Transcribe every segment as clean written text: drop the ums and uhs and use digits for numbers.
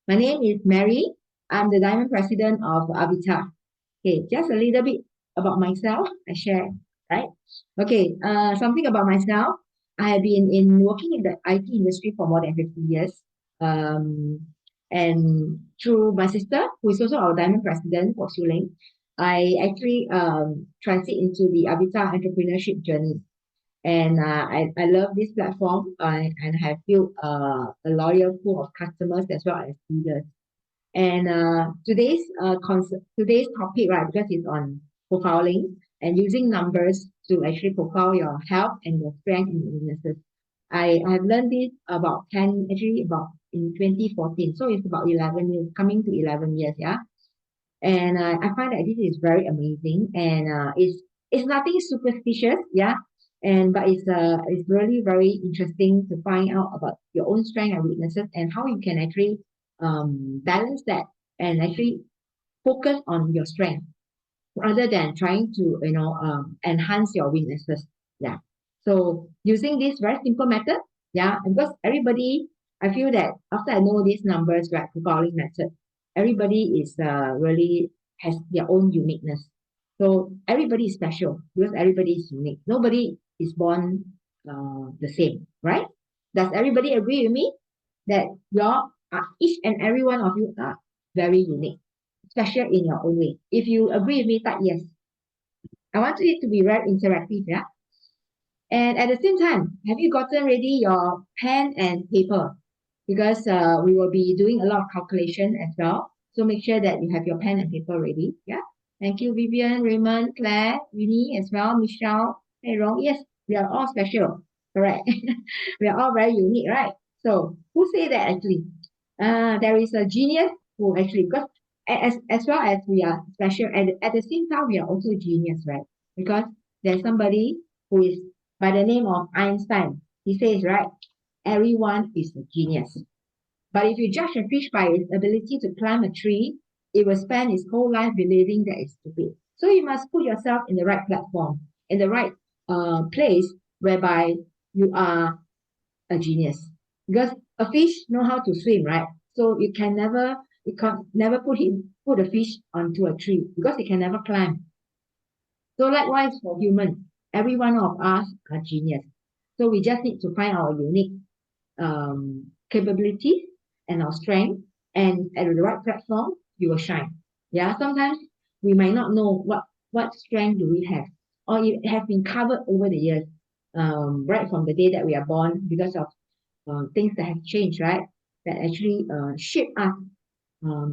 My name is Mary. I'm the Diamond President of Avita. Okay, just a little bit about myself. I share, right? Okay, something about myself. I have been in working in the IT industry for more than 50 years. Um, and through my sister, who is also our Diamond President for Suling, I actually transit into the Avita entrepreneurship journey. And I love this platform and have built a loyal pool of customers as well as leaders. And today's topic, right, because it's on profiling and using numbers to actually profile your health and your strength and weaknesses. I have learned this about 10, actually about in 2014. So it's about 11 years, coming to 11 years, yeah. And I find that this is very amazing and it's nothing superstitious, yeah. And but it's really very interesting to find out about your own strength and weaknesses and how you can actually balance that and actually focus on your strength rather than trying to enhance your weaknesses. Yeah. So using this very simple method, yeah, because everybody, I feel that after I know these numbers, right, profiling method, everybody is really has their own uniqueness. So everybody is special because everybody is unique. Nobody is born the same, right? Does everybody agree with me that each and every one of you are very unique, special in your own way? If you agree with me, type yes. I want it to be very interactive, yeah. And at the same time, have you gotten ready your pen and paper? Because we will be doing a lot of calculation as well. So make sure that you have your pen and paper ready. Yeah. Thank you, Vivian, Raymond, Claire, Winnie as well, Michelle, hey, Rong. Yes, we are all special. Correct. We are all very unique, right? So who say that actually? There is a genius who actually, because as well as we are special, at the same time, we are also genius, right? Because there's somebody who is by the name of Einstein. He says, right, everyone is a genius. But if you judge a fish by its ability to climb a tree, it will spend its whole life believing that it's stupid. So you must put yourself in the right platform, in the right place whereby you are a genius. Because a fish know how to swim, right? So you can never put a fish onto a tree because it can never climb. So likewise for human, every one of us are genius. So we just need to find our unique capabilities and our strength, and at the right platform, you will shine. Yeah, sometimes we might not know what strength do we have, or it has been covered over the years, right from the day that we are born, because of things that have changed, right? That actually shape us,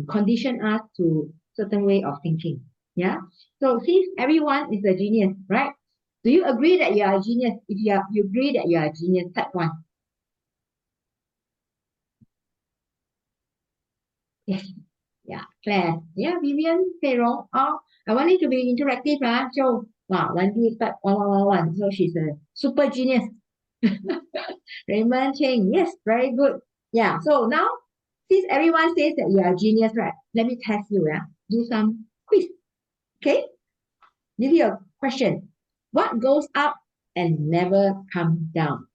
condition us to certain way of thinking. Yeah. So since everyone is a genius, right? Do you agree that you are a genius? If you agree that you are a genius, type one. Yes. Yeah. Claire. Yeah. Vivian. Payroll. Oh, I want it to be interactive, huh? So wow, one two type one one one one. So she's a super genius. Raymond Cheng. Yes, very good. Yeah. So now, since everyone says that you are a genius, right? Let me test you. Yeah. Do some quiz. Okay. Give you a question. What goes up and never comes down?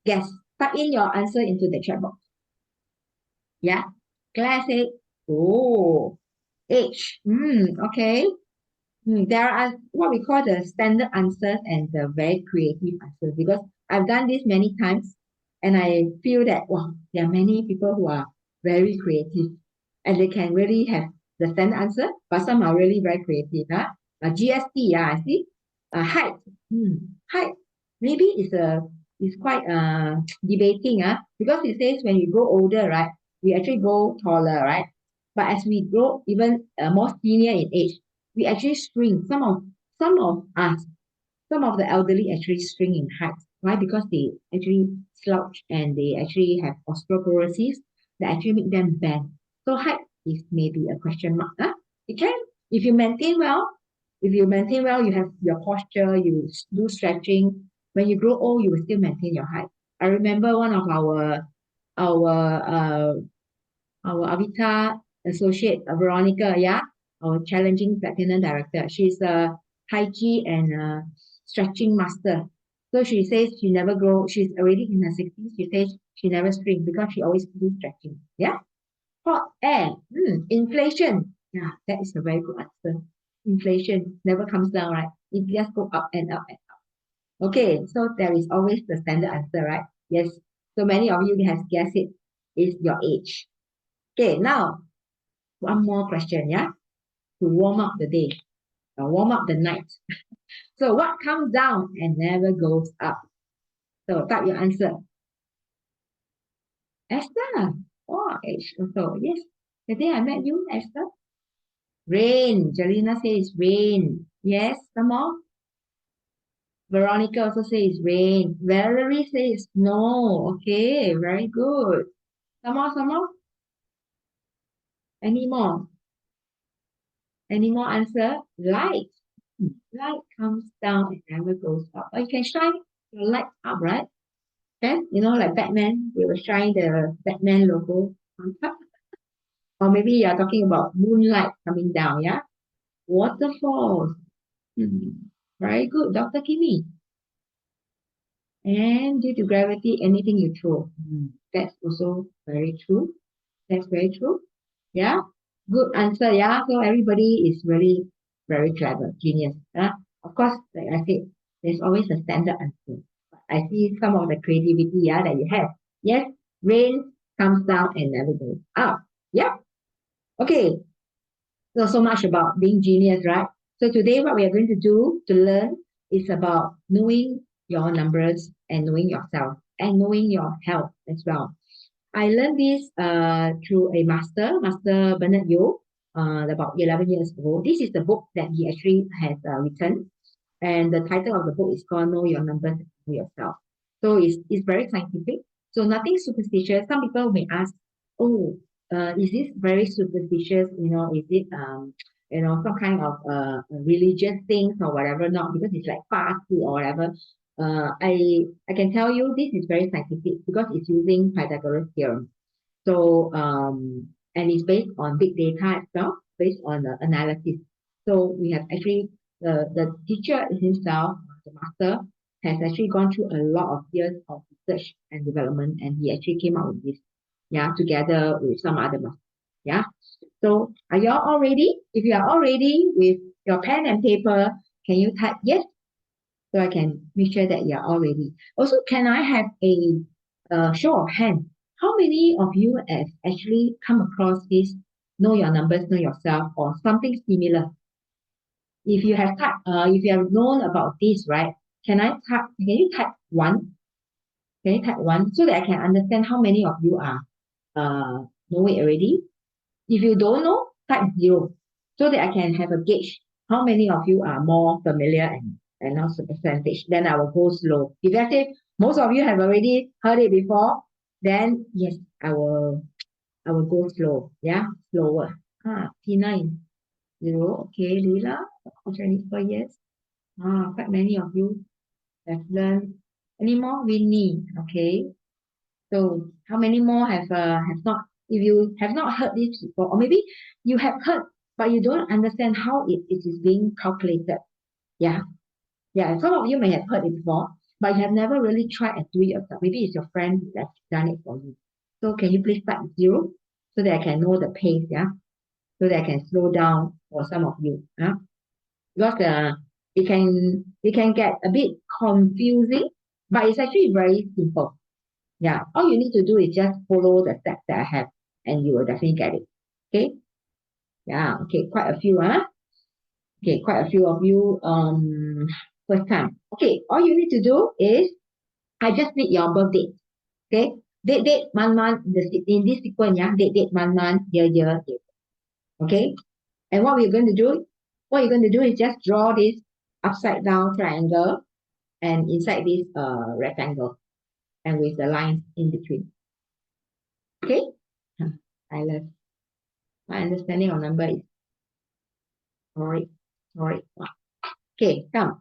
Guess. Type in your answer into the chat box. Yeah. Claire said, oh, age. Okay. There are what we call the standard answers and the very creative answers because I've done this many times and I feel that wow, there are many people who are very creative and they can really have the standard answer, but some are really very creative. Huh? GST, yeah, I see. Height. Height. Maybe it's quite debating, because it says when you grow older, right, we actually grow taller, right? But as we grow even more senior in age, we actually shrink. Some of us, some of the elderly actually shrink in height. Why? Because they actually slouch and they actually have osteoporosis that actually make them bend. So height is maybe a question mark. Huh? It can if you maintain well. If you maintain well, you have your posture, you do stretching. When you grow old, you will still maintain your height. I remember one of our uh, our Avita associate, Veronica, yeah, our challenging platinum director. She's a Tai Chi and stretching master. So she says she never grow. She's already in her 60s. She says she never shrink because she always do stretching. Yeah. Hot air. Inflation. Yeah, that is a very good answer. Inflation never comes down, right? It just go up and up and up. Okay, so there is always the standard answer, right? Yes. So many of you have guessed it is your age. Okay, now one more question, yeah, to warm up the day, warm up the night. So what comes down and never goes up? So type your answer. Esther. Oh, age also. Yes. The day I met you, Esther. Rain. Jelena says rain. Yes. Some more. Veronica also says rain. Valerie says no. Okay. Very good. Some more. Some more. Any more? Any more answer? Light. Light comes down and never goes up. Or you can shine your light up, right? Then, like Batman, they will shine the Batman logo on top. Or maybe you're talking about moonlight coming down, yeah? Waterfalls. Hmm. Very good, Dr. Kimi. And due to gravity, anything you throw. That's also very true. That's very true. Yeah. Good answer. Yeah. So everybody is really very clever, genius. Yeah. Of course, like I said, there's always a standard answer. But I see some of the creativity, yeah, that you have. Yes, rain comes down and never goes up. Yeah. Okay. So much about being genius, right? So today what we are going to do to learn is about knowing your numbers and knowing yourself and knowing your health as well. I learned this through a Master Bernard Yeo, about 11 years ago. This is the book that he actually has written, and the title of the book is called Know Your Numbers and Know Yourself. So it's very scientific. So nothing superstitious. Some people may ask, oh, is this very superstitious? Is it some kind of religious things or whatever? Not because it's like fast food or whatever. I can tell you this is very scientific because it's using Pythagoras theorem. So and it's based on big data as well, based on the analysis. So we have actually the teacher himself, the master, has actually gone through a lot of years of research and development, and he actually came up with this, yeah, together with some other masters. Yeah. So are you all ready? If you are all ready with your pen and paper, can you type yes so I can make sure that you're all ready? Also, can I have a show of hand? How many of you have actually come across this know your numbers, know yourself, or something similar? If you have known about this, right? Can you type one? Can you type one so that I can understand how many of you are know it already? If you don't know, type zero so that I can have a gauge how many of you are more familiar and also percentage. Then I will go slow. If I say most of you have already heard it before, then yes, I will go slow. Yeah, slower. T9 zero. Okay, Lila, Jennifer, yes. Quite many of you have learned. Any more? Winnie. Okay. So how many more have not? If you have not heard this before, or maybe you have heard but you don't understand how it is being calculated. Yeah, yeah. Some of you may have heard it before, but you have never really tried and do it yourself. Maybe it's your friend that's done it for you. So can you please start with zero so that I can know the pace? Yeah, so that I can slow down for some of you. Because it can get a bit confusing, but it's actually very simple. Yeah, all you need to do is just follow the steps that I have, and you will definitely get it. Okay. Yeah. Okay. Quite a few, huh? Okay. Quite a few of you. First time. Okay. All you need to do is I just need your birth date. Okay. Date, month, in this sequence, yeah. Date, month, year. Okay. And what we're going to do, what you're going to do is just draw this upside down triangle and inside this rectangle and with the lines in between. Okay. I love my understanding of number is sorry. Sorry. Okay, come.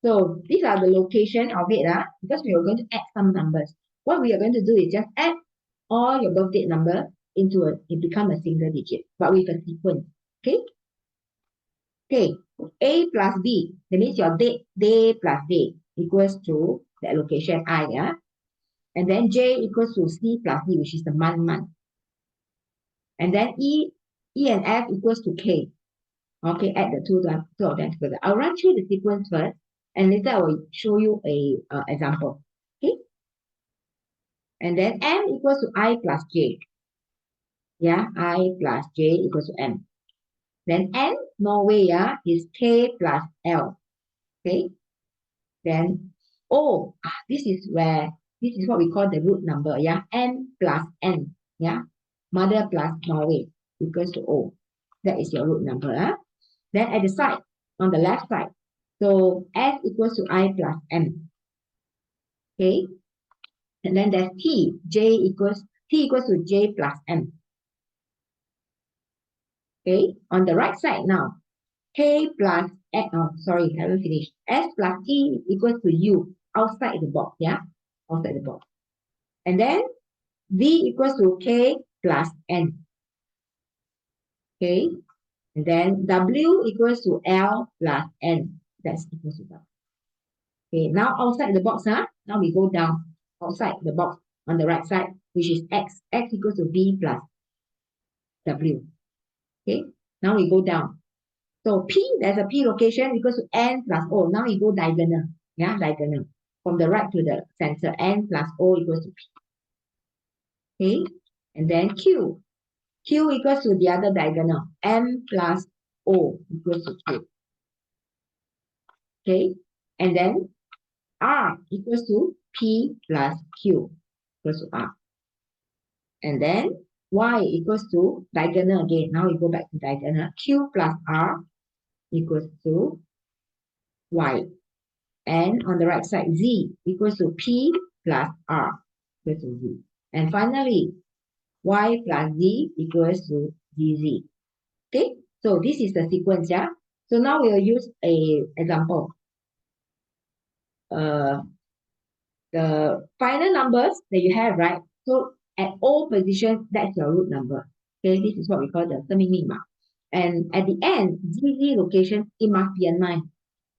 So these are the location of it, because we are going to add some numbers. What we are going to do is just add all your birth date number it become a single digit, but with a sequence. Okay? Okay. A plus B. That means your day plus day equals to that location I, yeah. And then J equals to C plus D, which is the month. And then E and F equals to K. Okay, add the two of them together. I'll run through the sequence first, and later I will show you a example. Okay, and then M equals to I plus J. Yeah, I plus J equals to M. Then N, Norway, yeah, is K plus L. Okay, then O, this is what we call the root number. Yeah, M plus N. Yeah, mother plus Norway equals to O. That is your root number. Then at the side, on the left side, so S equals to I plus M. Okay, and then there's T equals to J plus M. Okay, on the right side now, K plus sorry, haven't finished. S plus T equals to U outside the box. Yeah, outside the box. And then V equals to K plus N. Okay, and then W equals to L plus N. That's equals to W. Okay, now outside the box, now we go down outside the box on the right side, which is X. X equals to V plus W. Okay, now we go down. So P, there's a P location equals to N plus O. Now we go diagonal. Yeah, diagonal. From the right to the center, N plus O equals to P. Okay, and then Q. Q equals to the other diagonal. M plus O equals to Q. Okay, and then R equals to P plus Q equals to R. And then Y equals to diagonal again. Now we go back to diagonal. Q plus R equals to Y. And on the right side, Z equals to P plus R equals to Z. And finally, Y plus Z equals to ZZ. Okay, so this is the sequence, yeah? So now we will use a example. The final numbers that you have, right? So at all positions, that's your root number. Okay, this is what we call the minima. And at the end, ZZ location, it must be a 9.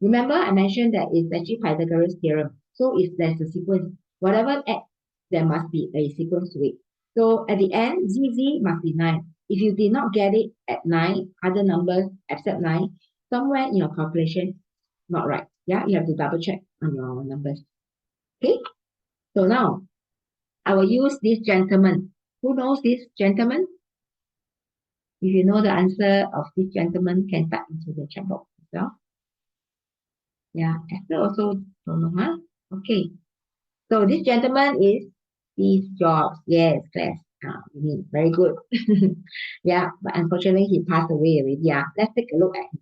Remember, I mentioned that it's actually Pythagoras theorem. So if there's a sequence, whatever X, there must be a sequence to it. So at the end, ZZ must be 9. If you did not get it at 9, other numbers except 9, somewhere in your calculation, not right. Yeah, you have to double check on your numbers. Okay, so now I will use this gentleman. Who knows this gentleman? If you know the answer of this gentleman, can type into the chat box as well. Yeah, Esther also don't know, huh? Okay. So this gentleman is Steve Jobs. Yes, class. Very good. Yeah, but unfortunately he passed away already. Yeah, let's take a look at him.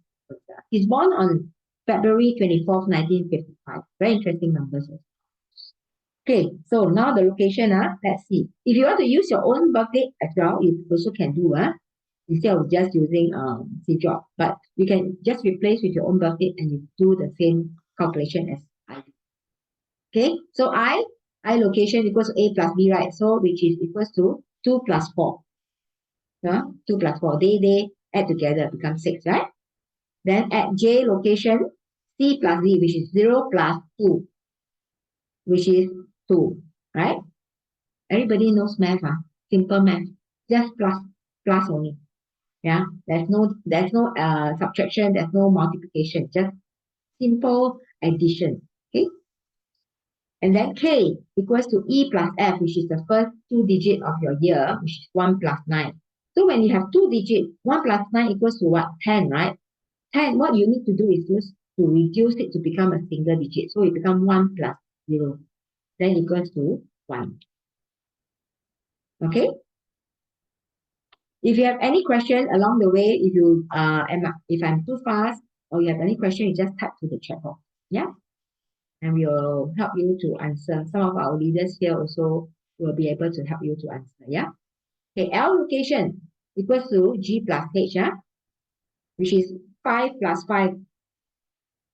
He's born on February 24th, 1955. Very interesting numbers. Okay, so now the location, let's see. If you want to use your own birthday as well, you also can do, instead of just using Steve Jobs. But you can just replace with your own birthday and you do the same calculation as I did. Okay, so I location equals to A plus B, right? So which is equals to 2 plus 4. 2 plus 4. They add together become 6, right? Then at J location, C plus D, which is 0 plus 2, which is 2, right? Everybody knows math, simple math. Just plus only. Yeah, there's no subtraction, there's no multiplication, just simple addition. Okay. And then K equals to E plus F, which is the first 2 digits of your year, which is 1 plus 9. So when you have 2 digits, 1 plus 9 equals to what? 10, right? 10, what you need to do is just to reduce it to become a single digit. So it becomes 1 plus 0. Then equals to 1. Okay? If you have any question along the way, if I'm too fast or you have any question, you just type to the chat box. Yeah? And we will help you to answer. Some of our leaders here also will be able to help you to answer. Yeah. Okay, L location equals to G plus H, which is 5 plus 5.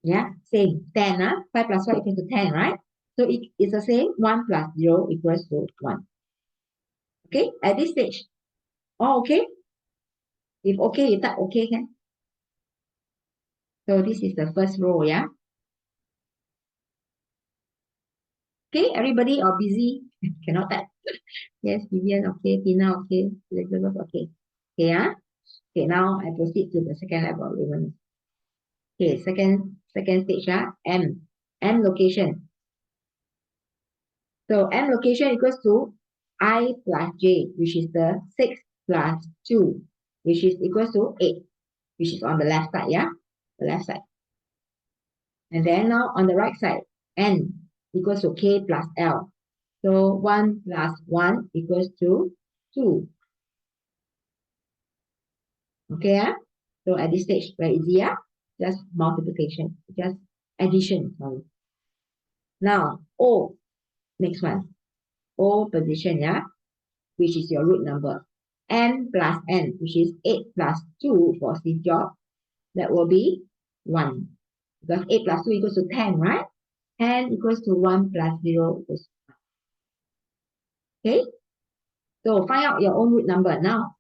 Yeah, same 10. 5 plus 5 equals to 10, right? So it's the same. 1 plus 0 equals to 1. Okay, at this stage. Oh, okay. If okay, you type okay, can. So this is the first row, yeah. Okay, everybody are busy. Cannot type. Yes, Vivian, okay. Tina, okay. Elizabeth, okay. Okay, okay, now I proceed to the second level of awareness. Okay, second stage, M location. So M location equals to I plus J, which is the 6 plus 2, which is equals to 8, which is on the left side, the left side. And then now on the right side, N equals to K plus L. So 1 plus 1 equals to 2. Okay, so at this stage, very easy, just multiplication, just addition, sorry. Now, O, next one, O position, which is your root number. N plus N, which is 8 plus 2 for Steve Jobs, that will be 1. Because 8 plus 2 equals to 10, right? 10 equals to 1 plus 0 equals to 1. Okay? So find out your own root number. Now,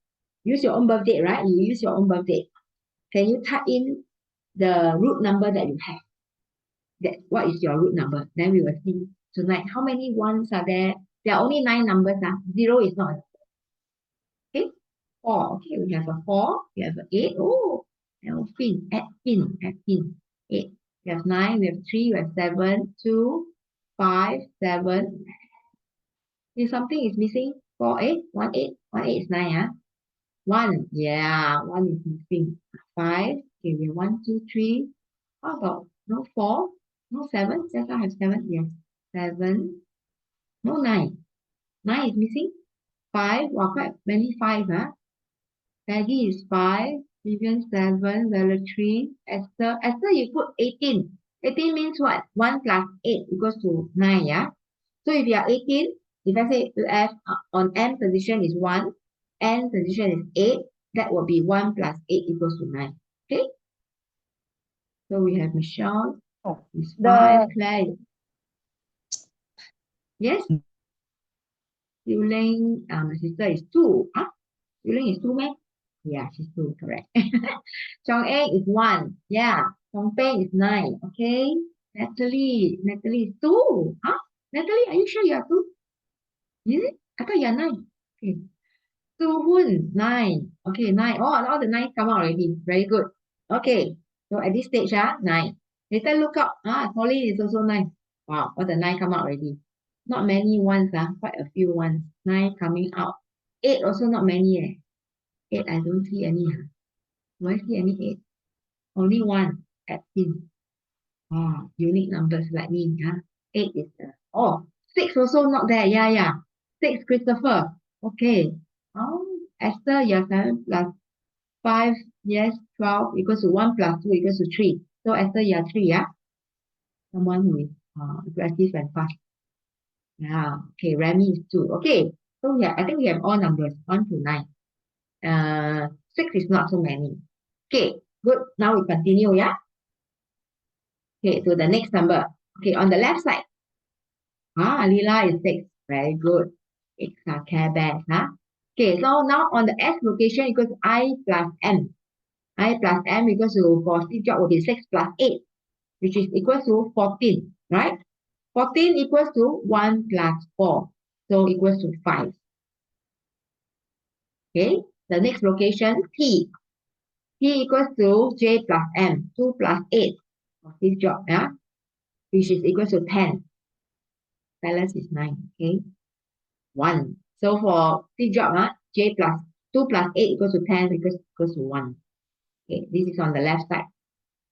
use your own birth date, right? You use your own birth date. Can you type in the root number that you have? What is your root number? Then we will see tonight how many ones are there. There are only 9 numbers. 0 is not. Okay? 4. Okay, we have a 4. We have an 8. Oh, Elfin, add pin. 8. We have 9. We have 3. We have 7. 2, 5, 7. If something is missing, 4, 8. 1, 8. 1, 8 is 9. 1. Yeah, 1 is missing. 5. Okay, we have 1, 2, 3. How about no 4? No 7? Yes, I have 7. Yes. 7. No 9. 9 is missing. 5. Well, quite many 5. Peggy is 5. Vivian 7. Valerie 3. Esther. Esther, you put 18. 18 means what? 1 plus 8 equals to 9, So if you are 18, if I say F on M position is 1, N position is 8, that will be 1 plus 8 equals to 9. Okay? So we have Michelle is 5. Claire. Yes? Yuling, my sister is 2. Yuling is 2, man? Yeah, she's 2, correct. Chong A is 1. Yeah. Chong Pei is 9. Okay. Natalie is 2. Natalie, are you sure you are 2? Is it? I thought you are 9. Okay. Su Hun, 9. Okay, 9. Oh, all the 9 come out already. Very good. Okay. So at this stage, 9. Later look up. Pauline is also 9. Wow, all the 9 come out already. Not many ones, quite a few ones. 9 coming out. 8 also not many. 8, I don't see any. Do I see any 8? Only 1 at pin. Unique numbers like me. 8 is the. 6 also not there. Yeah. 6, Christopher. Okay. Esther, you're 7 plus 5. Yes, 12 equals to 1 plus 2 equals to 3. So Esther, you're 3, Someone who is aggressive and fast. Yeah. Okay, Remy is 2. Okay. So yeah, I think we have all numbers 1 to 9. 6 is not so many. Okay, good. Now we continue, Okay, to the next number. Okay, on the left side. Lila is 6. Very good. 6 are Care Bears, Okay, so now on the S location equals I plus M. I plus M equals to, for Steve Jobs will be 6 plus 8, which is equals to 14, right? 14 equals to 1 plus 4, so equals to 5. Okay, the next location, T. T equals to J plus M, 2 plus 8 for Steve Jobs, which is equals to 10. Balance is 9, okay? 1. So for Steve Jobs, J plus 2 plus 8 equals to 10 equals to 1. Okay, this is on the left side.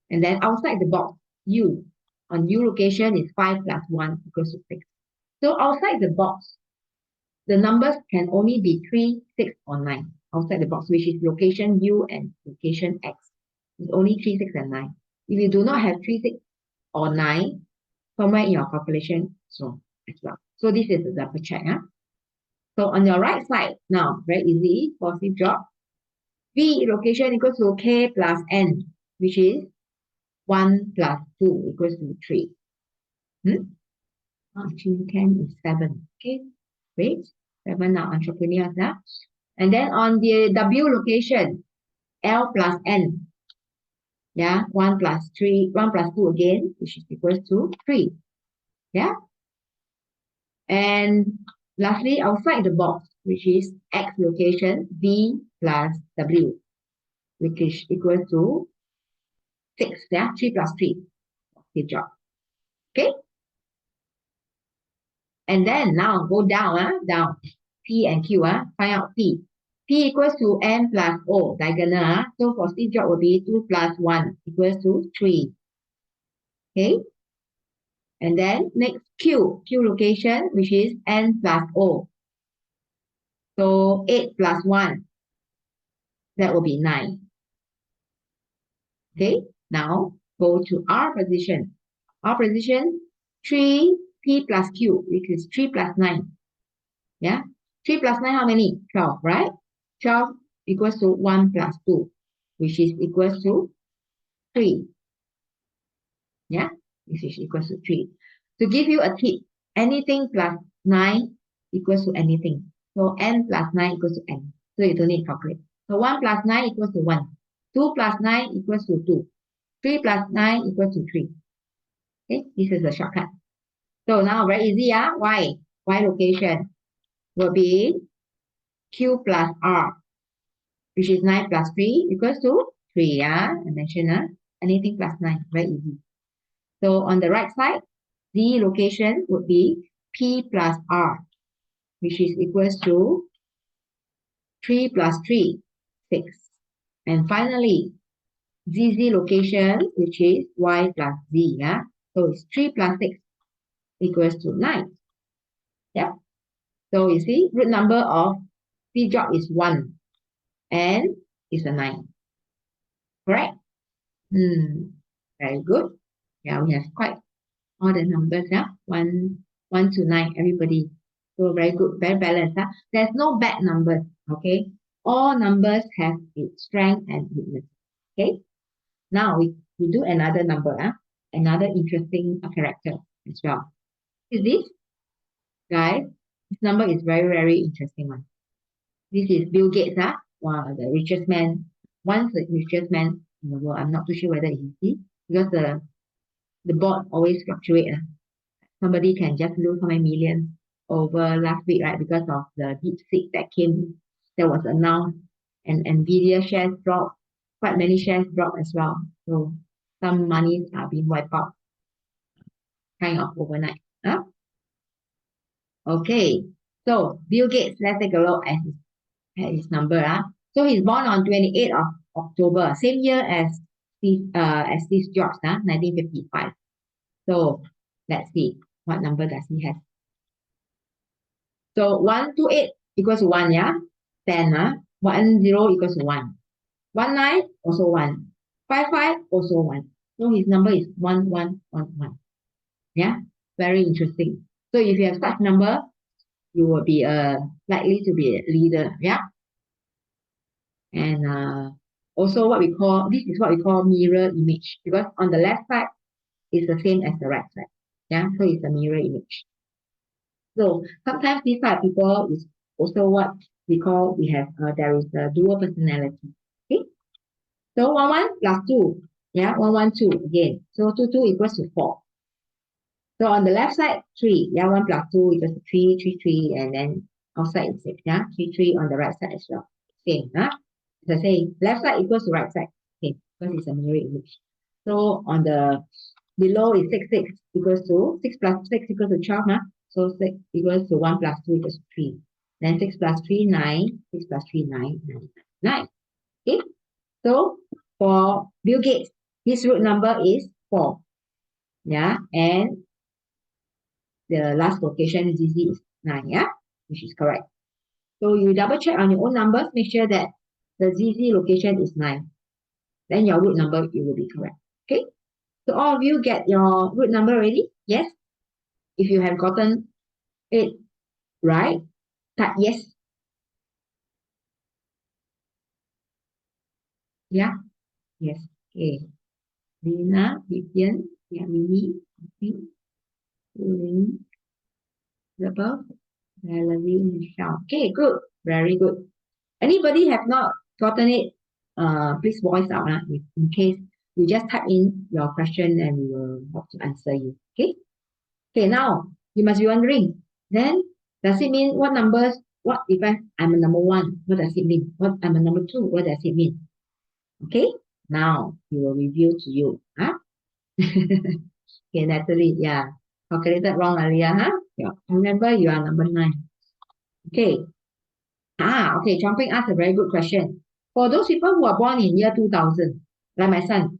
And then outside the box, U. On U location is 5 plus 1 equals to 6. So outside the box, the numbers can only be 3, 6, or 9. Outside the box, which is location U and location X. It's only 3, 6, and 9. If you do not have 3, 6, or 9, somewhere in your calculation, so as well. So this is the double check. So on your right side, now, very easy for Steve Jobs. V location equals to K plus N, which is 1 plus 2 equals to 3. Actually, 10 is 7. Okay, great. 7 are entrepreneurs. And then on the W location, L plus N. 1 plus 3, 1 plus 2 again, which is equals to 3. Yeah. And lastly, outside the box, which is X location, V plus W, which is equal to 6. Yeah, 3 plus 3. Good job. Okay. And then now go down, down. P and Q, find out P. P equals to N plus O, diagonal. So for Steve Jobs will be 2 plus 1 equals to 3. Okay. And then next Q location, which is N plus O. So 8 plus 1, that will be 9. Okay. Now go to R position. R position, 3 P plus Q, which is 3 plus 9. Yeah. 3 plus 9, how many? 12, right? 12 equals to 1 plus 2, which is equals to 3. Yeah, this is equals to 3. To give you a tip, anything plus 9 equals to anything. So n plus 9 equals to n. So you don't need to calculate. So 1 plus 9 equals to 1. 2 plus 9 equals to 2. 3 plus 9 equals to 3. Okay, this is the shortcut. So now very easy, Y. Y location will be Q plus R, which is 9 plus 3 equals to 3. I mentioned anything plus 9, very easy. So on the right side, Z location would be P plus R, which is equals to 3 plus 3, 6. And finally, ZZ location, which is Y plus Z. So it's 3 plus 6 equals to 9. Yeah. So you see, root number of C job is 1 and it's a 9. Correct? Very good. Yeah, we have quite all the numbers, 1 to 9, everybody. So very good, very balanced. There's no bad numbers, okay? All numbers have its strength and weakness. Okay? Now we do another number, another interesting character as well. Is this, guys? This number is very, very interesting one. This is Bill Gates, one of the richest man, one the richest man in the world. I'm not too sure whether he's he, because the board always fluctuate. Somebody can just lose how many millions over last week, right? Because of the DeepSeek that was announced, and Nvidia shares dropped, quite many shares dropped as well. So some monies are being wiped out kind of overnight. Okay, so Bill Gates, let's take a look at his number. So he's born on 28th of October, same year as Steve Jobs, 1955. So let's see what number does he have. So 128 equals to 1, 10, 10 equals to 1. 19 also 1. 55 also 1. So his number is 1111. Yeah, very interesting. So if you have such number, you will be likely to be a leader. Yeah. And also this is what we call mirror image, because on the left side is the same as the right side. Yeah, so it's a mirror image. So sometimes this type of people is also what there is a dual personality. Okay. So 1 plus 2. Yeah, 1 again. So 2 equals to 4. So on the left side, 3. Yeah, 1 plus 2 equals to 3, 3, 3, and then outside is 6. Yeah, 3, 3 on the right side as well. Same. As I say, left side equals to right side. Okay, because it's a mirror image. So on the below is 6, 6 equals to 6 plus 6 equals to 12. So 6 equals to 1 plus 2 equals to 3. Then 6 plus 3, 9. 6 plus 3, 9, 9, 9. Okay. So for Bill Gates, his root number is 4. Yeah. And the last location ZZ is 9. Yeah. Which is correct. So you double check on your own numbers. Make sure that the ZZ location is 9. Then your root number, it will be correct. Okay. So all of you get your root number already? Yes. If you have gotten it right, type yes. Yeah. Yes. Okay. Lina, Vivian, Yamini, Lynn, Isabel, Valerie, Michelle. Okay, good. Very good. Anybody have not gotten it, please voice out in case you just type in your question and we will help to answer you. Okay. Okay, now you must be wondering, then does it mean what numbers What if I'm a number one? What does it mean? What I'm a number two? What does it mean? Okay, now we will review to you. Huh? Okay, Natalie, yeah. Calculated wrong earlier, huh? Yeah. Remember you are number nine. Okay. Okay, Jumping asked a very good question. For those people who are born in year 2000, like my son,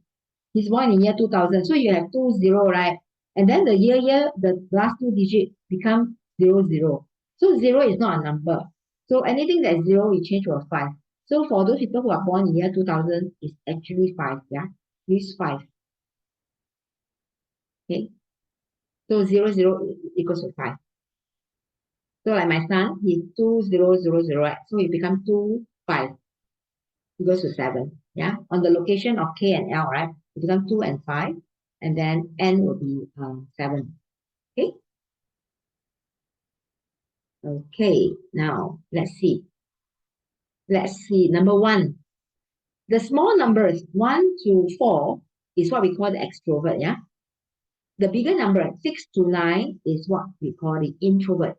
he's born in year 2000. So you have 20, right? And then the last two digits become 00. So 0 is not a number. So anything that is 0, we change to a 5. So for those people who are born in year 2000, it's actually 5, yeah? Use 5, okay? So 00 equals to 5. So like my son, he's 2000, right? So it becomes 5 equals to 7, yeah? On the location of K and L, right? It becomes 2 and 5, and then N will be 7, okay? Okay, now let's see. Let's see. Number one, the small numbers 1 to 4 is what we call the extrovert, yeah? The bigger number 6 to 9 is what we call the introvert.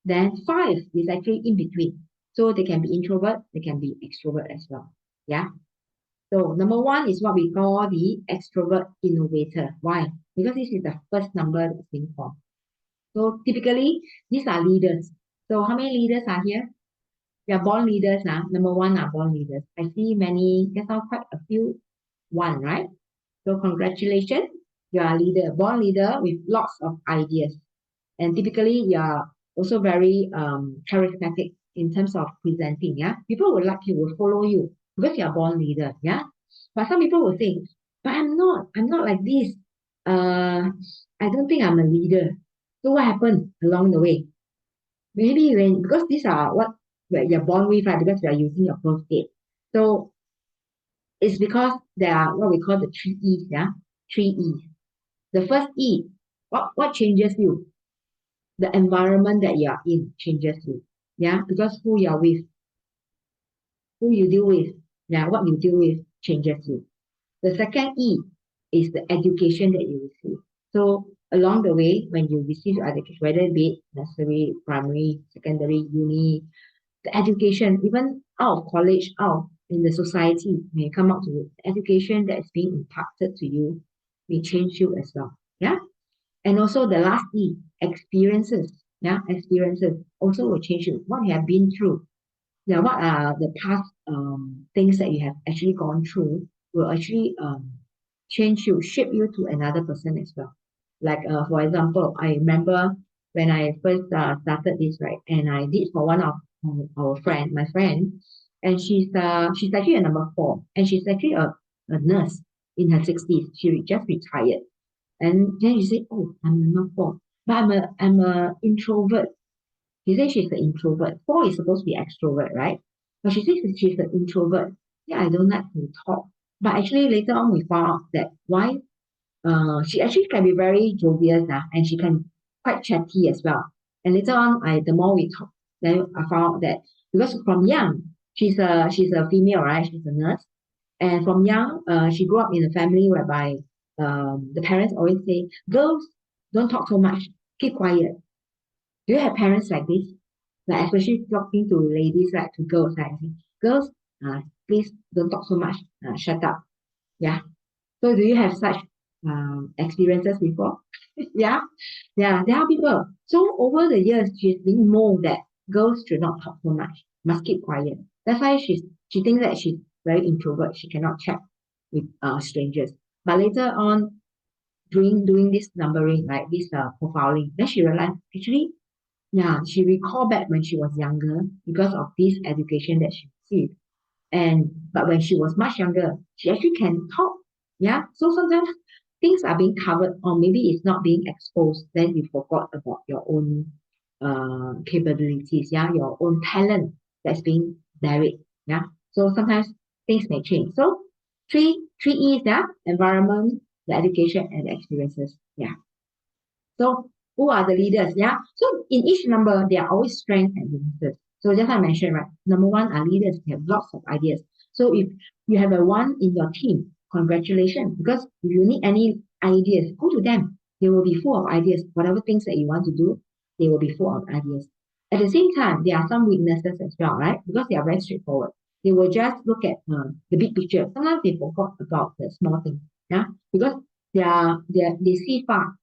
Then 5 is actually in between. So they can be introvert, they can be extrovert as well. Yeah. So number one is what we call the extrovert innovator. Why? Because this is the first number that's being formed. So typically, these are leaders. So how many leaders are here? We are born leaders now. Number one are born leaders. I see many, there's now quite a few one, right? So congratulations, you are a leader, born leader with lots of ideas. And typically you are also very charismatic in terms of presenting, yeah. People will like you, will follow you because you are born leader, yeah. But some people will think, but I'm not like this. I don't think I'm a leader. So what happened along the way? Maybe because these are what you're born with, right? Because you are using your birth date. So it's because there are what we call the 3 E's, yeah? 3 E's. The first E, what changes you? The environment that you are in changes you. Yeah, because who you are with, who you deal with, yeah, what you deal with changes you. The second E is the education that you receive. So along the way, when you receive your education, whether it be nursery, primary, secondary, uni, the education, even out of college, out in the society, may come out to you. The education that is being imparted to you may change you as well. Yeah. And also the last E, experiences. Yeah, experiences also will change you. What you have been through. Yeah, what are the past things that you have actually gone through will actually change you, shape you to another person as well. Like for example, I remember when I first started this, right, and I did for one of my friend, and she's actually a number four, and she's actually a nurse in her 60s. She just retired, and then you say, oh, I'm a number four, but I'm a introvert. She says she's an introvert. Four is supposed to be extrovert, right? But she says that she's an introvert. Yeah, I don't like to talk. But actually later on we found out that why she actually can be very jovial and she can quite chatty as well. And later on, the more we talk, then I found out that because from young, she's a female, right? She's a nurse, and from young, she grew up in a family whereby the parents always say, "Girls, don't talk so much, keep quiet." Do you have parents like this? Like especially talking to ladies, like to girls, like girls, please don't talk so much, shut up. Yeah. So do you have such experiences before? Yeah, yeah, there are people. So over the years, she's been molded that girls should not talk so much, must keep quiet. That's why she thinks that she's very introvert. She cannot chat with strangers. But later on, doing this numbering, like this profiling, then she realized actually, yeah, she recalled back when she was younger because of this education that she received. And but when she was much younger, she actually can talk. Yeah. So sometimes things are being covered, or maybe it's not being exposed. Then you forgot about your own capabilities. Yeah, your own talent that's being buried. Yeah. So sometimes things may change. So three E's. Yeah, environment, the education, and the experiences. Yeah. So who are the leaders? Yeah. So in each number, there are always strengths and weaknesses. So just like I mentioned, right? Number one are leaders. They have lots of ideas. So if you have a one in your team, congratulations. Because if you need any ideas, go to them. They will be full of ideas. Whatever things that you want to do, they will be full of ideas. At the same time, there are some weaknesses as well, right? Because they are very straightforward. They will just look at the big picture. Sometimes they forgot about the small things, yeah, because they see far.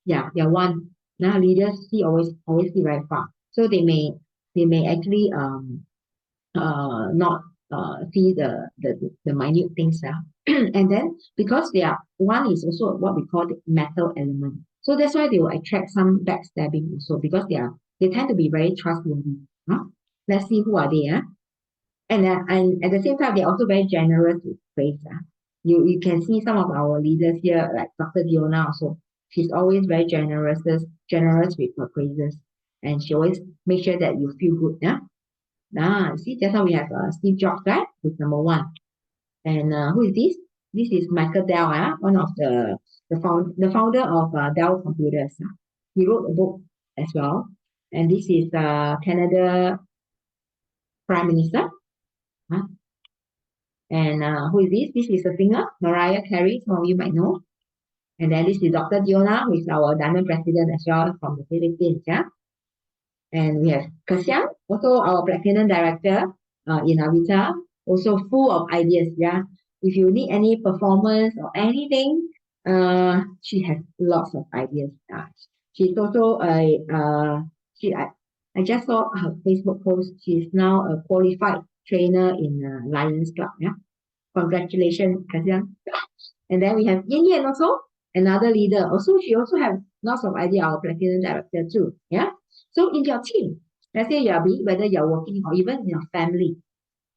Yeah, they're one. Now leaders see always see very far. So they may actually not see the minute things. And then because they are one is also what we call the metal element. So that's why they will attract some backstabbing also because they tend to be very trustworthy. Huh? Let's see who are they. And at the same time, they're also very generous with praise. You can see some of our leaders here, like Dr. Diona also. She's always very generous with her praises. And she always makes sure that you feel good. Yeah. See, just now we have Steve Jobs, right? Who's number one. And who is this? This is Michael Dell, one of the founder of Dell Computers. He wrote a book as well. And this is Canada Prime Minister. Uh, and who is this? This is a singer, Mariah Carey. Some of you might know. And then this is Dr. Diona, who is our Diamond President as well from the Philippines. Yeah. And we have Kasiang, also our Platinum Director in Avita, also full of ideas. Yeah. If you need any performance or anything, she has lots of ideas. She's also I just saw her Facebook post. She's now a qualified trainer in Lions Club. Yeah. Congratulations, Kasiang. And then we have Yin Yin also, another leader. Also, she also has lots of idea, our platinum director too. Yeah. So in your team, let's say whether you're working or even in your family,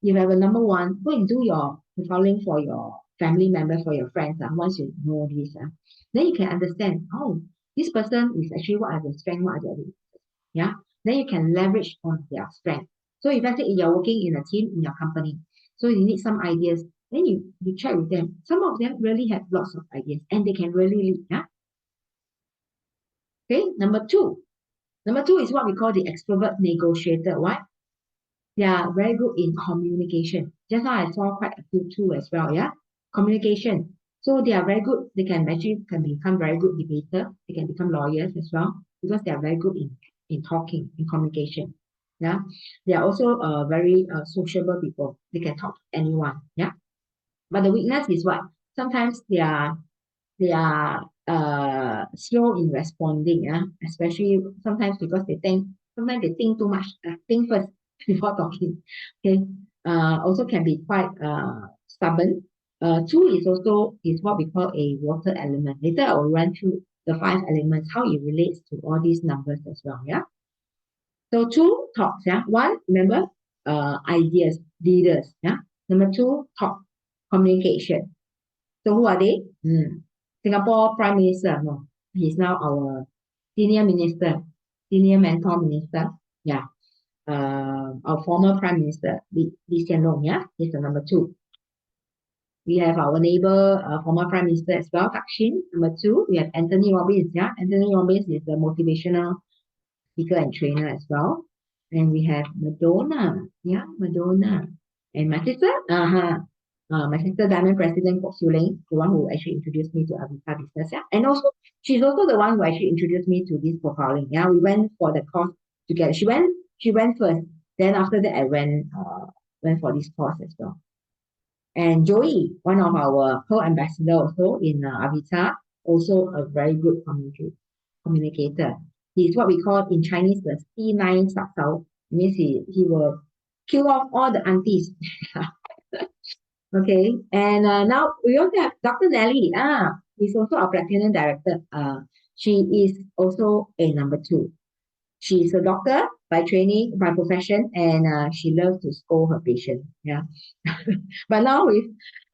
you have a number one, go and do your profiling for your family members, for your friends. Once you know this, then you can understand, oh, this person is actually what are the strength, what are the weaknesses. Yeah. Then you can leverage on their strength. So if let's say you're working in a team in your company, so you need some ideas, then you check with them. Some of them really have lots of ideas and they can really lead. Yeah. Okay. Number two. Number two is what we call the extrovert negotiator. Why? They are very good in communication. Just now I saw quite a few too as well. Yeah. Communication. So they are very good. They can become very good debater. They can become lawyers as well because they are very good in talking, in communication. Yeah. They are also very sociable people. They can talk to anyone. Yeah. But the weakness is what? Sometimes they are slow in responding, especially sometimes because sometimes they think too much, think first before talking. Okay. Also can be quite stubborn. Two is what we call a water element. Later I will run through the five elements, how it relates to all these numbers as well. Yeah. So two talks, yeah. One, remember, ideas, leaders, yeah. Number two, talk, communication. So who are they? Singapore Prime Minister. No, he's now our senior minister, senior mentor minister. Yeah. Our former Prime Minister, Lee Hsien Loong. Yeah, he's the number two. We have our neighbor, former Prime Minister as well, Tak Shin. Number two, we have Anthony Robbins. Yeah, Anthony Robbins is the motivational speaker and trainer as well. And we have Madonna. Yeah, Madonna. And my sister, my sister Diamond President Kwok, the one who actually introduced me to Avita business. Yeah. And also she's also the one who actually introduced me to this profiling. Yeah, we went for the course together. She went first. Then after that I went for this course as well. And Joey, one of our co-ambassador also in Avita, also a very good communicator. He's what we call in Chinese the C9 Saksao. Means he will kill off all the aunties. Okay, and now we also have Dr. Nelly. He's also our platinum director. She is also a number two. She's a doctor by training, by profession, and she loves to scold her patient. Yeah, but now with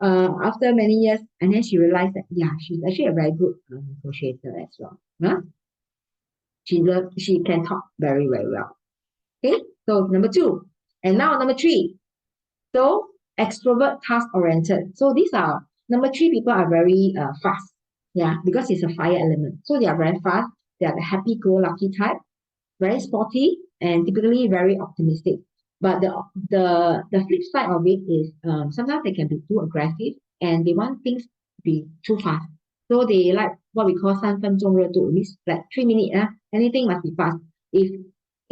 after many years, and then she realized that yeah, she's actually a very good negotiator as well. Huh? She can talk very very well. Okay, so number two, and now number three. So extrovert, task oriented. So these are number three people are very fast. Yeah, because it's a fire element. So they are very fast. They are the happy-go-lucky type, very sporty, and typically very optimistic. But the flip side of it is sometimes they can be too aggressive and they want things to be too fast. So they like what we call 3分钟热度, means like 3 minutes, anything must be fast.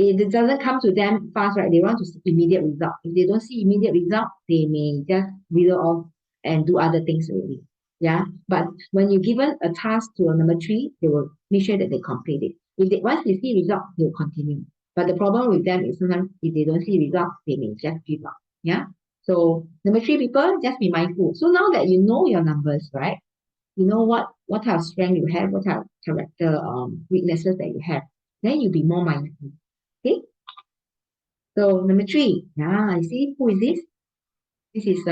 it doesn't come to them fast, right? They want to see immediate result. If they don't see immediate result, they may just wither off and do other things already. Yeah. But when you're given a task to a number three, they will make sure that they complete it. If they once they see result, they'll continue. But the problem with them is sometimes if they don't see results, they may just give up. Yeah. So number three people, just be mindful. So now that you know your numbers, right? You know what type of strength you have, what type of character weaknesses that you have, then you'll be more mindful. Okay. So number three, yeah, you see who is this? This is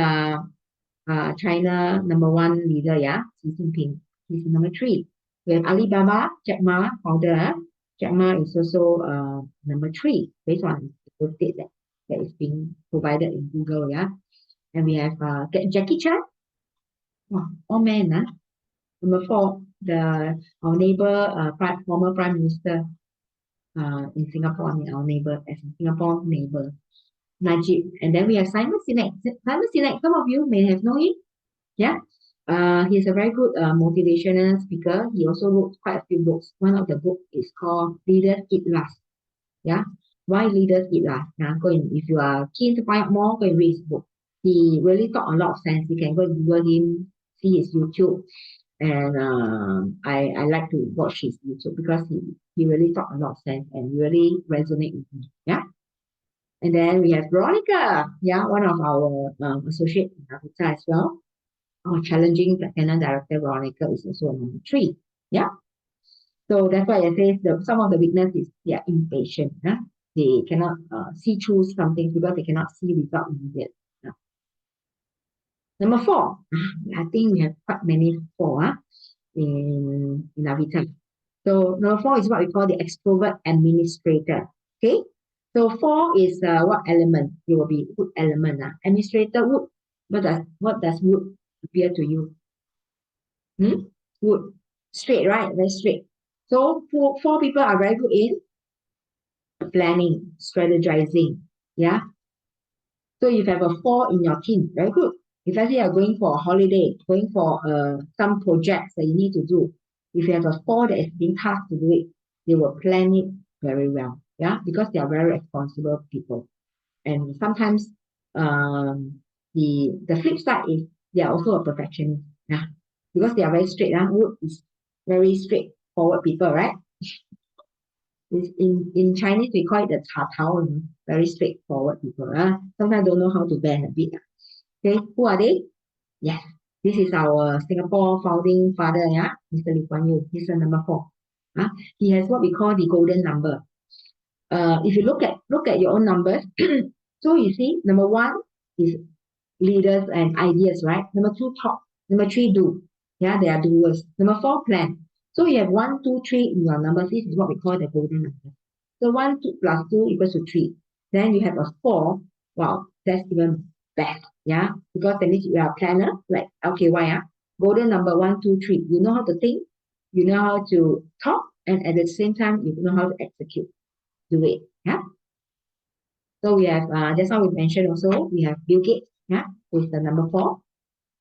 China number one leader, yeah, Xi Jinping. He's number three. We have Alibaba, Jack Ma, founder. Jack Ma is also number three based on the birthdate that is being provided in Google, yeah. And we have Jackie Chan, wow, all men, Number four, our neighbor, former Prime Minister in Singapore, I mean our neighbor, as in Singapore neighbor, Najib. And then we have Simon Sinek. Simon Sinek, some of you may have known him. Yeah. He's a very good motivational speaker. He also wrote quite a few books. One of the books is called Leaders Eat Last. Yeah. Why Leaders Eat Last? Yeah. If you are keen to find out more, go and read his book. He really talk a lot of sense. You can go and Google him, see his YouTube. And I like to watch his YouTube because he really talk a lot of sense and really resonate with me. Yeah. And then we have Veronica, yeah, one of our associate in Avita as well. Our challenging platinum director Veronica is also number three. Yeah. So that's why I say some of the weakness is they are impatient. Yeah? They cannot see through something because they cannot see result immediate. Yeah. Number four, I think we have quite many four in Avita. So number four is what we call the extrovert administrator. Okay. So four is what element? It will be wood element. Administrator wood. What does wood appear to you? Wood. Straight, right? Very straight. So four people are very good in planning, strategizing. Yeah. So if you have a four in your team, very good. If let's say you're going for a holiday, going for some projects that you need to do, if you have a four that is being tasked to do it, they will plan it very well. Yeah, because they are very responsible people. And sometimes the flip side is they are also a perfectionist. Yeah, because they are very straight. Wood is very straightforward people, right? In Chinese we call it the 茶桃, very straightforward people. Sometimes don't know how to bend a bit. Okay, who are they? Yes, this is our Singapore founding father, yeah, Mr. Lee Kuan Yew. He's the number four. He has what we call the golden number. If you look at your own numbers, so you see, number one is leaders and ideas, right? Number two, talk. Number three, do. Yeah, they are doers. Number four, plan. So you have 1, 2, 3 in your numbers. This is what we call the golden number. So 1 2 plus 2 equals to 3. Then you have a 4. Wow, that's even best. Yeah, because that means you are a planner, like LKY. Golden number 1, 2, 3. You know how to think, you know how to talk, and at the same time, you know how to execute. Do it. Yeah. So we have just now we mentioned also we have Bill Gates, yeah, with the number 4,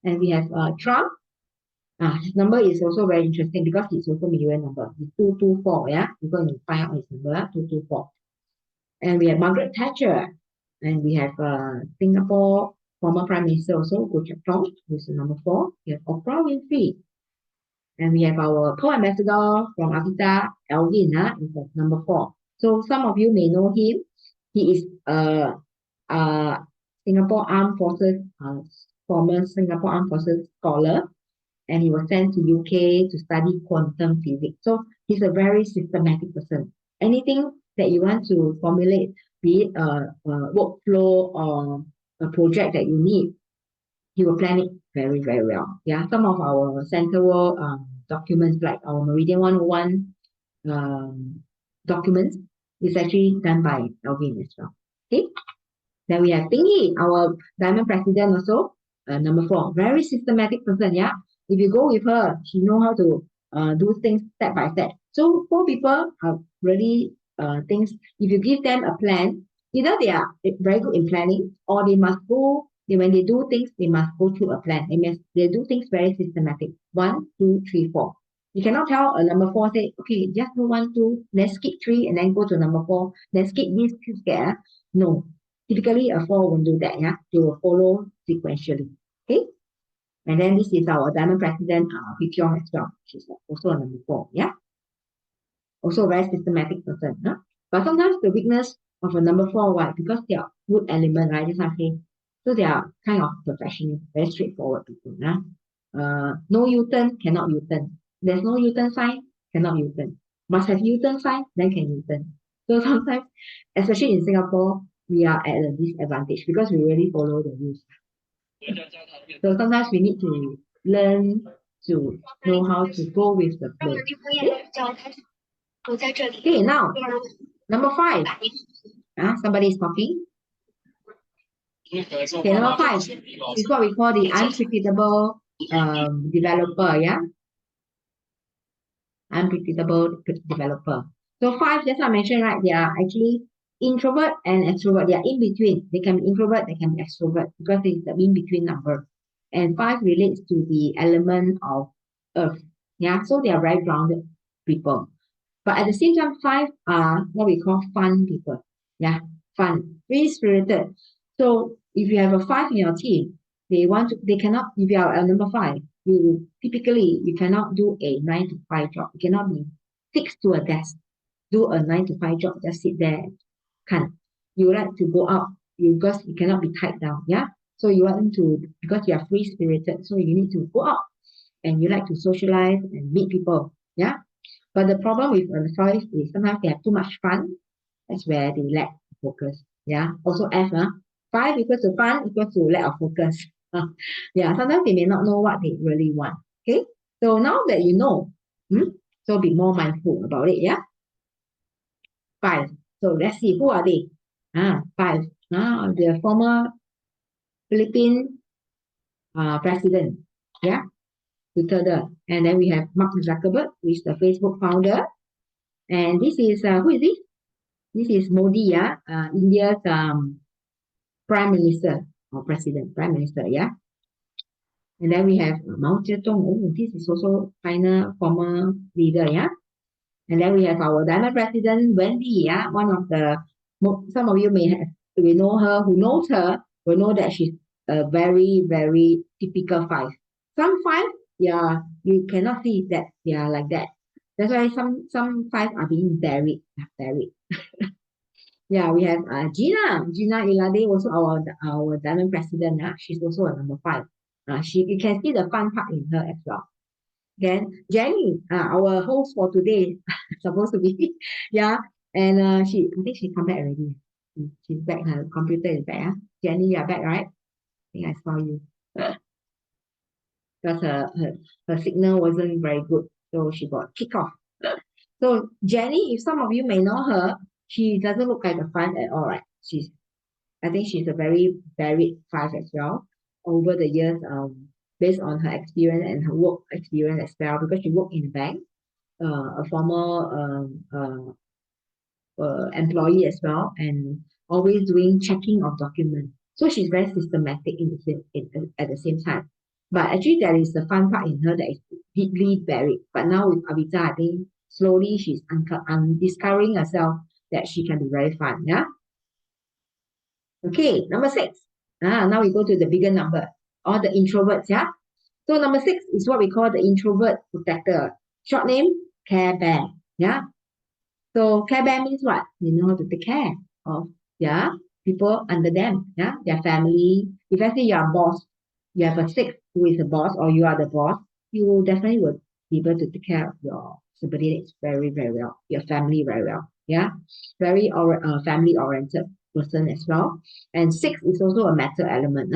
and we have Trump. His number is also very interesting because it's also million number. It's 224, yeah. You're going to find out his number, 224. And we have Margaret Thatcher, and we have Singapore former Prime Minister also, Goh Chok Tong, who's the number 4. We have Oprah Winfrey, and we have our co-ambassador from Avita, Alvin, is the number 4. So some of you may know him. He is Singapore Armed Forces, former Singapore Armed Forces scholar, and he was sent to UK to study quantum physics. So he's a very systematic person. Anything that you want to formulate, be it a workflow or a project that you need, he will plan it very, very well. Yeah, some of our central documents, like our Meridian 101 documents, is actually done by Alvin as well. Okay. Then we have Thingy, our diamond president also, number 4, very systematic person. Yeah, if you go with her, she know how to do things step by step. So 4 people are really things. If you give them a plan, either they are very good in planning, or they must go. When they do things, they must go through a plan. They do things very systematic. 1, 2, 3, 4. You cannot tell a number 4, say, okay, just do 1, 2, then skip 3, and then go to number 4, then skip this, skip that. No. Typically, a 4 won't do that, yeah. They will follow sequentially. Okay. And then this is our diamond president, Pyong as well. She's also a number 4, yeah. Also a very systematic person, huh? But sometimes the weakness of a number 4, why? Because they are wood element, right? Just like so they are kind of perfectionist, very straightforward people, yeah. No U-turn, cannot U-turn. There's no U-turn sign, cannot U-turn. Must have U-turn sign, then can U-turn. So sometimes, especially in Singapore, we are at a disadvantage because we really follow the rules. So sometimes we need to learn to know how to go with the flow. Okay, now number 5. Somebody is talking. Okay, number 5 is what we call the unpredictable developer, yeah. Unpredictable developer. So 5, just I mentioned, right? They are actually introvert and extrovert. They are in between. They can be introvert, they can be extrovert because it's the in between number. And 5 relates to the element of earth. Yeah, so they are very grounded people. But at the same time, 5 are what we call fun people. Yeah, fun, really spirited. So if you have a 5 in your team, they cannot, if you are a number 5, you cannot do a 9 to 5 job. You cannot be fixed to a desk, do a 9 to 5 job, just sit there. Can't. You like to go out because you cannot be tied down. Yeah. So you want to, because you are free spirited, so you need to go out and you like to socialize and meet people. Yeah. But the problem with the 5 is sometimes they have too much fun. That's where they lack focus. Yeah. Also F, 5 equals to fun equals to lack of focus. Yeah. Sometimes they may not know what they really want. Okay. So now that you know, so be more mindful about it. Yeah. 5. So let's see who are they. 5. The former Philippine president. Yeah. Duterte. And then we have Mark Zuckerberg, who is the Facebook founder. And this is who is this? This is Modi, yeah, India's prime minister or president, prime minister, yeah. And then we have Mao Zedong. Oh, this is also China former leader, yeah. And then we have our diamond president Wendy, yeah, one of the some of you may know her. Who knows her will know that she's a very very typical 5. Some 5, yeah, you cannot see that they are like that. That's why some 5 are being buried. Yeah, we have Gina Ilade, also our diamond president. She's also a number 5. You can see the fun part in her as well. Then Jenny, our host for today, supposed to be, yeah, and I think she come back already. She's back. Her computer is back. Jenny, you're back, right? I think I saw you because her signal wasn't very good, so she got kicked off. So Jenny, if some of you may know her, she doesn't look like a 5 at all, right? I think she's a very varied 5 as well over the years, based on her experience and her work experience as well, because she worked in a bank, a former employee as well, and always doing checking of documents. So she's very systematic at the same time. But actually, there is the fun part in her that is deeply buried. But now with Avita, I think slowly she's discovering herself that she can be very fun. Yeah. Okay, number 6. Now we go to the bigger number, or the introverts, yeah? So number 6 is what we call the introvert protector. Short name, Care Bear, yeah? So Care Bear means what? They know how to take care of, yeah, people under them, yeah? Their family. If let's say you are a boss, you have a 6 who is a boss, or you are the boss, you definitely will be able to take care of your subordinates very, very well, your family very well, yeah? Very family oriented person as well. And 6 is also a matter element.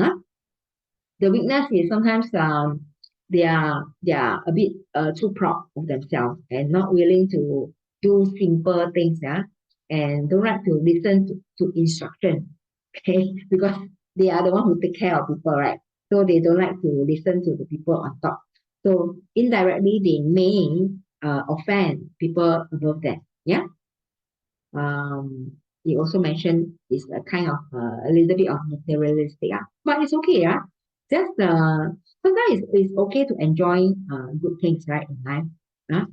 The weakness is sometimes they are a bit too proud of themselves and not willing to do simple things, yeah, and don't like to listen to instruction, okay, because they are the one who take care of people, right? So they don't like to listen to the people on top. So indirectly they may offend people above them, yeah. He also mentioned is a kind of a little bit of materialistic, but it's okay, yeah. Just sometimes it's okay to enjoy good things, right, in life. Huh?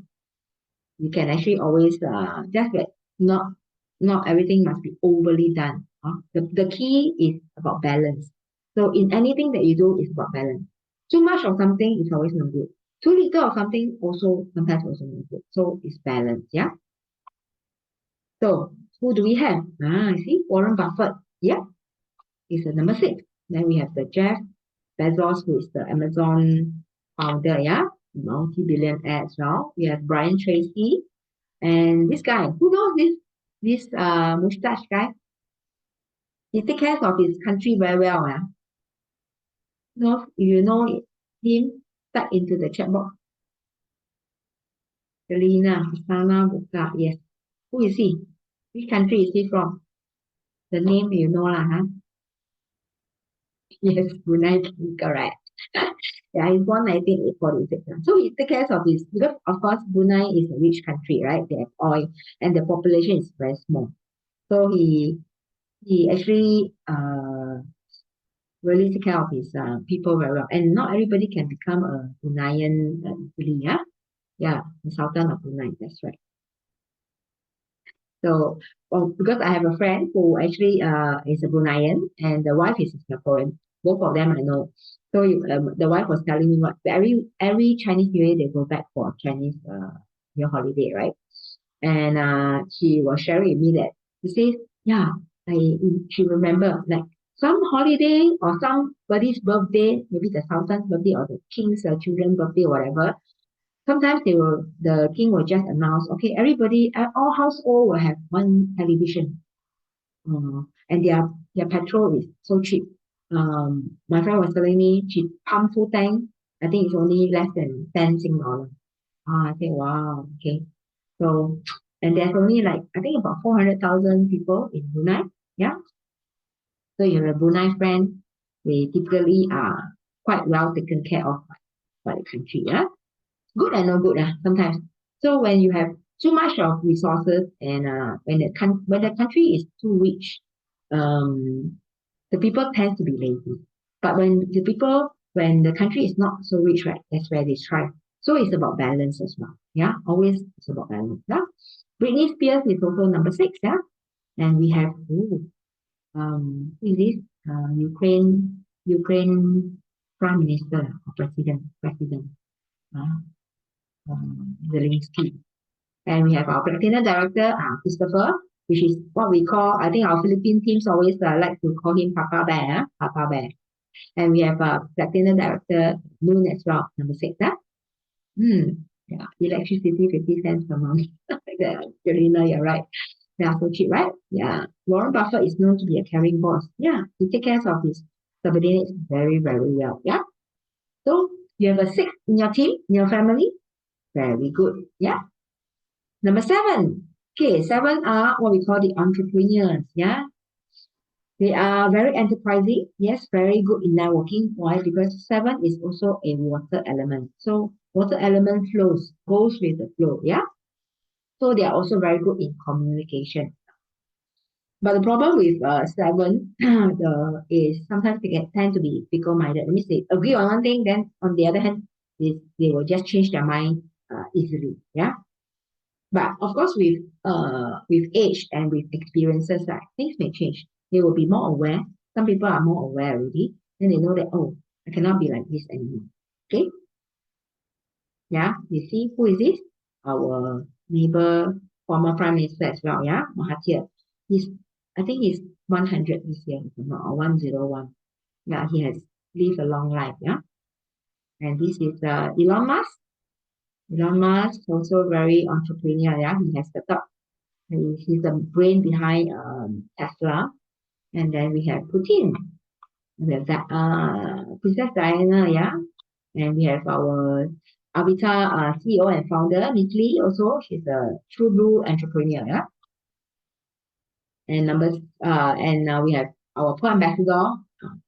You can actually always just that not everything must be overly done. The key is about balance. So in anything that you do is about balance. Too much of something is always no good. Too little of something also sometimes also no good. So it's balance, yeah. So who do we have? I see Warren Buffett. Yeah, is the number 6. Then we have the Jeff Bezos, who is the Amazon founder, yeah, multi-billionaire as well. We have Brian Tracy and this guy. Who knows this mustache guy? He takes care of his country very well. If you know him, type into the chat box. Selena Hasana Buka. Yes. Who is he? Which country is he from? The name you know lah, huh? Yes, Brunei, correct. Yeah, he's born 1946. So he takes care of his, because of course Brunei is a rich country, right? They have oil and the population is very small. So he actually really take care of his people very well. And not everybody can become a Bruneian easily, yeah? Yeah, the Sultan of Brunei, that's right. So, well, because I have a friend who actually is a Bruneian and the wife is a Singaporean. Both of them I know. So the wife was telling me what every Chinese New Year they go back for Chinese New Year holiday, right? And she was sharing with me that she says, yeah, she remember like some holiday or somebody's birthday, maybe the Sultan's birthday or the king's children's birthday, whatever. Sometimes the king will just announce, okay, everybody, all household will have one television, and their petrol is so cheap. My friend was telling me she pump full tank. I think it's only less than 10 Sing dollar. I think wow, okay. So, and there's only like I think about 400,000 people in Brunei. Yeah. So you have a Brunei friend, they typically are quite well taken care of by the country. Yeah. Good and no good sometimes. So when you have too much of resources and when the country is too rich, um, the people tend to be lazy. But when the country is not so rich, right, that's where they thrive. So it's about balance as well. Yeah, always it's about balance. Yeah. Britney Spears is also number 6. Yeah, and we have who is this Ukraine Prime Minister or President. Uh, Zelensky. And we have our platinum director, Christopher, which is what we call, I think our Philippine teams always like to call him Papa Bear, Papa Bear. And we have platinum director, Moon as well, number 6. Yeah, electricity 50 cents per month. Like that, Jelena, you're right. They are so cheap, right? Yeah. Warren Buffett is known to be a caring boss. Yeah, he takes care of his subordinates very, very well. Yeah. So you have a 6 in your team, in your family. Very good. Yeah. Number 7. Okay, 7 are what we call the entrepreneurs. Yeah, they are very enterprising. Yes, very good in networking. Why? Because 7 is also a water element. So water element goes with the flow. Yeah. So they are also very good in communication. But the problem with 7 is sometimes tend to be fickle-minded. That means they agree on one thing, then on the other hand, they will just change their mind easily. Yeah. But of course, with age and with experiences, right, things may change. They will be more aware. Some people are more aware already. Then they know that, oh, I cannot be like this anymore. Okay? Yeah, you see who is this? Our neighbor, former prime minister as well, yeah, Mahathir. He's, I think he's 100 this year, if I'm not, or 101. Yeah, he has lived a long life, yeah. And this is Elon Musk. Elon Musk also very entrepreneurial, yeah. He has set up he's the brain behind Tesla. And then we have Putin. We have that Princess Diana, yeah. And we have our Avita CEO and founder, Nikki, also. She's a true blue entrepreneur, yeah. And we have our Pearl Ambassador,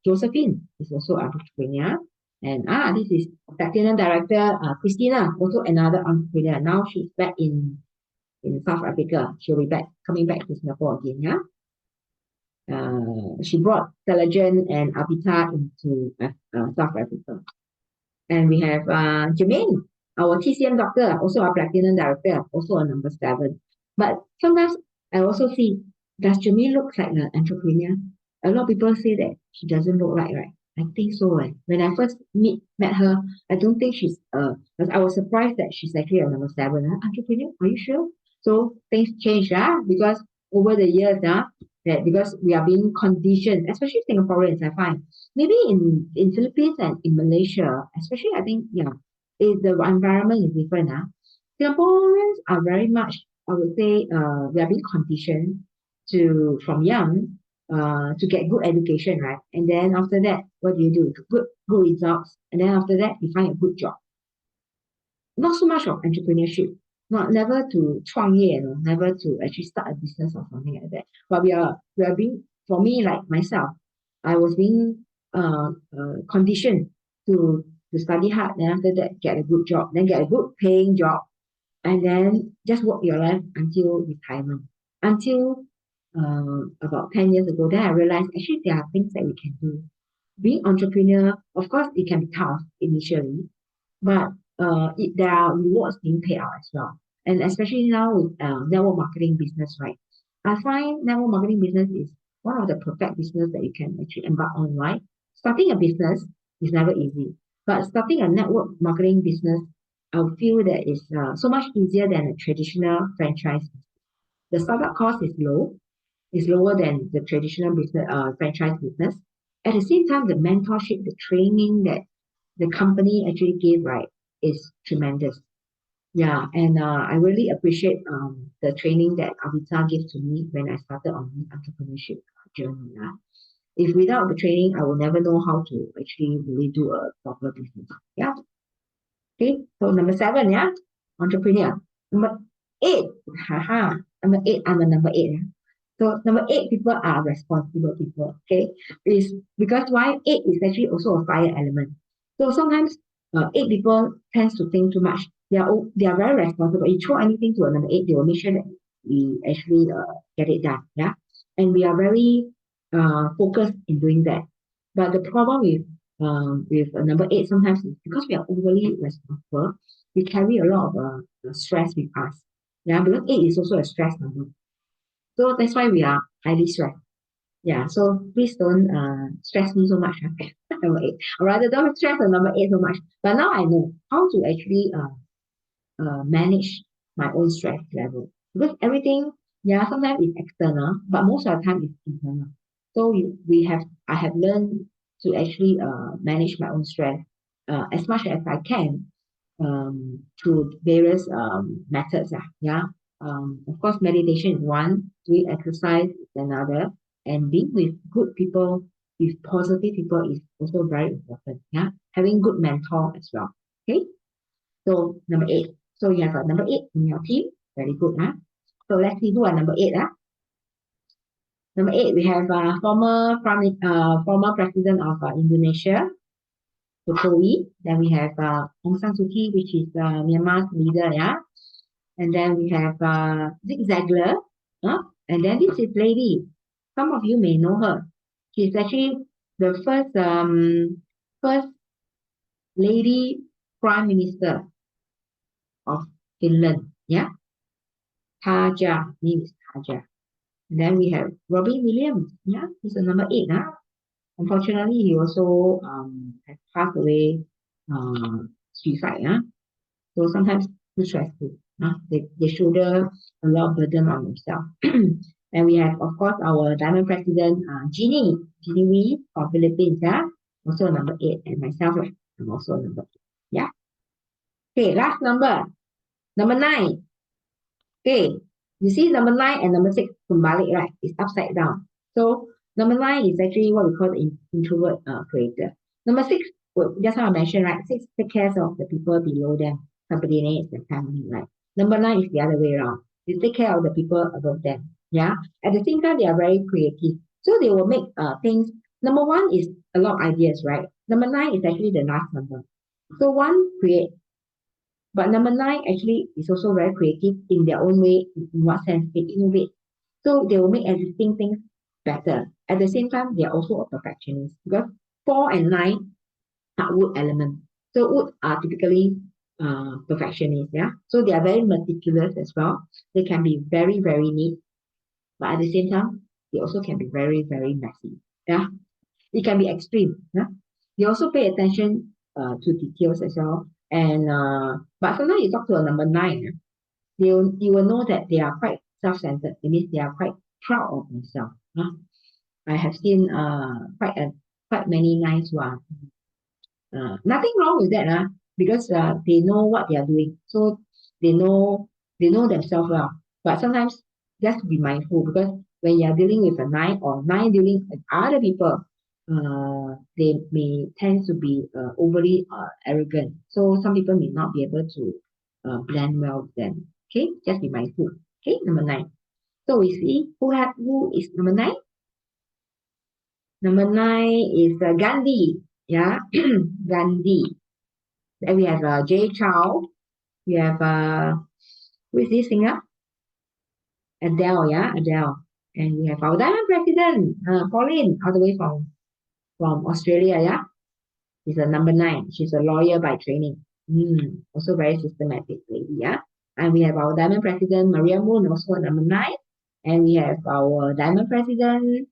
Josephine, is also an entrepreneur. And this is Platinum Director, Christina, also another entrepreneur. Now she's back in South Africa. She'll be coming back to Singapore again, yeah. She brought Telegen and Avita into South Africa. And we have Jermaine. Our TCM doctor, also our platinum director, also a number 7. But sometimes I also see, does Jamie look like an entrepreneur? A lot of people say that she doesn't look like, right? I think so. When I first met her, I don't think she's because I was surprised that she's actually a number 7. Entrepreneur, are you sure? So things change, because over the years, that because we are being conditioned, especially Singaporeans, I find. Maybe in Philippines and in Malaysia, especially I think, is the environment is different. Singaporeans are very much, I would say, we are being conditioned to from young to get good education, right? And then after that, what do? Good results, and then after that, you find a good job. Not so much of entrepreneurship, not never to 创业, never to actually start a business or something like that. But we are being, for me, like myself, I was being conditioned to study hard, then after that get a good job, then get a good paying job, and then just work your life until retirement. Until about 10 years ago, then I realized actually there are things that we can do. Being entrepreneur, of course, it can be tough initially, but there are rewards being paid out as well. And especially now with network marketing business, right? I find network marketing business is one of the perfect business that you can actually embark on, right? Starting a business is never easy, but starting a network marketing business, I feel that is so much easier than a traditional franchise. The startup cost is lower than the traditional business franchise business. At the same time, the mentorship, the training that the company actually gave, right, is tremendous. Yeah, and I really appreciate the training that Avita gave to me when I started on the entrepreneurship journey. If without the training, I will never know how to actually really do a proper business. Yeah. Okay. So number 7, entrepreneur. Number 8, haha. Number 8, I'm a number 8. So number 8, people are responsible people. Okay, is because why 8 is actually also a fire element. So sometimes 8 people tends to think too much. They are very responsible. You throw anything to a number 8, they will make sure that we actually get it done. Yeah, and we are very focused in doing that. But the problem with number 8 sometimes is because we are overly responsible, we carry a lot of stress with us. Yeah, because 8 is also a stress number. So that's why we are highly stressed. Yeah, so please don't stress me so much. Number 8. Or rather, don't stress on number 8 so much. But now I know how to actually manage my own stress level. Because everything, sometimes it's external, but most of the time it's internal. So I have learned to actually manage my own stress as much as I can through various methods. Of course, meditation is one, doing exercise is another, and being with good people, with positive people is also very important. Yeah, having good mentor as well. Okay, so number 8. So you have a number 8 in your team. Very good. So let's see who are number 8. Number 8, we have former president of Indonesia, Jokowi. Then we have Aung San Suu Kyi, which is Myanmar's leader. Yeah. And then we have Zig Ziglar. And then this is lady. Some of you may know her. She's actually the first lady prime minister of Finland. Yeah. Taja. Name is Taja. And then we have Robin Williams. Yeah. He's a number 8. Unfortunately, he also has passed away suicide. So sometimes too stressful. They shoulder a lot of burden on themselves. And we have, of course, our Diamond President, Jeannie Wee of Philippines, also number 8, and myself, I'm also number 8. Yeah. Okay, last number 9. Okay, you see number 9 and number 6 kembali, right? It's upside down. So number 9 is actually what we call the introvert creator. Number 6, well, just how I mentioned, right? 6 take care of the people below them, subordinates and family, right? Number 9 is the other way around. They take care of the people above them. Yeah. At the same time, they are very creative. So they will make things. Number 1 is a lot of ideas, right? Number 9 is actually the last number. So 1 create, but number 9 actually is also very creative in their own way. In what sense? They innovate. So they will make existing things better. At the same time, they are also a perfectionist because 4 and 9 are wood element. So wood are typically perfectionist. Yeah, so they are very meticulous as well. They can be very, very neat, but at the same time, they also can be very, very messy. Yeah, it can be extreme. Yeah, they also pay attention to details as well. And but sometimes you talk to a number nine, you will know that they are quite self-centered. It means they are quite proud of themselves. Huh? I have seen quite many nines who are nothing wrong with that, because they know what they are doing. So they know they know themselves well. But sometimes just be mindful, because when you are dealing with a nine or nine dealing with other people, they may tend to be overly arrogant. So some people may not be able to blend well with them. Okay, just be mindful. Okay, number nine. So we see who is number nine. Number nine is Gandhi. Yeah, Gandhi. Then we have Jay Chow. We have who is this singer? Adele. Yeah, Adele. And we have our diamond president, Pauline, all the way from Australia. Yeah, she's a number nine. She's a lawyer by training. Also very systematic lady. Yeah, and we have our diamond president Maria Moon, also a number nine. And we have our diamond president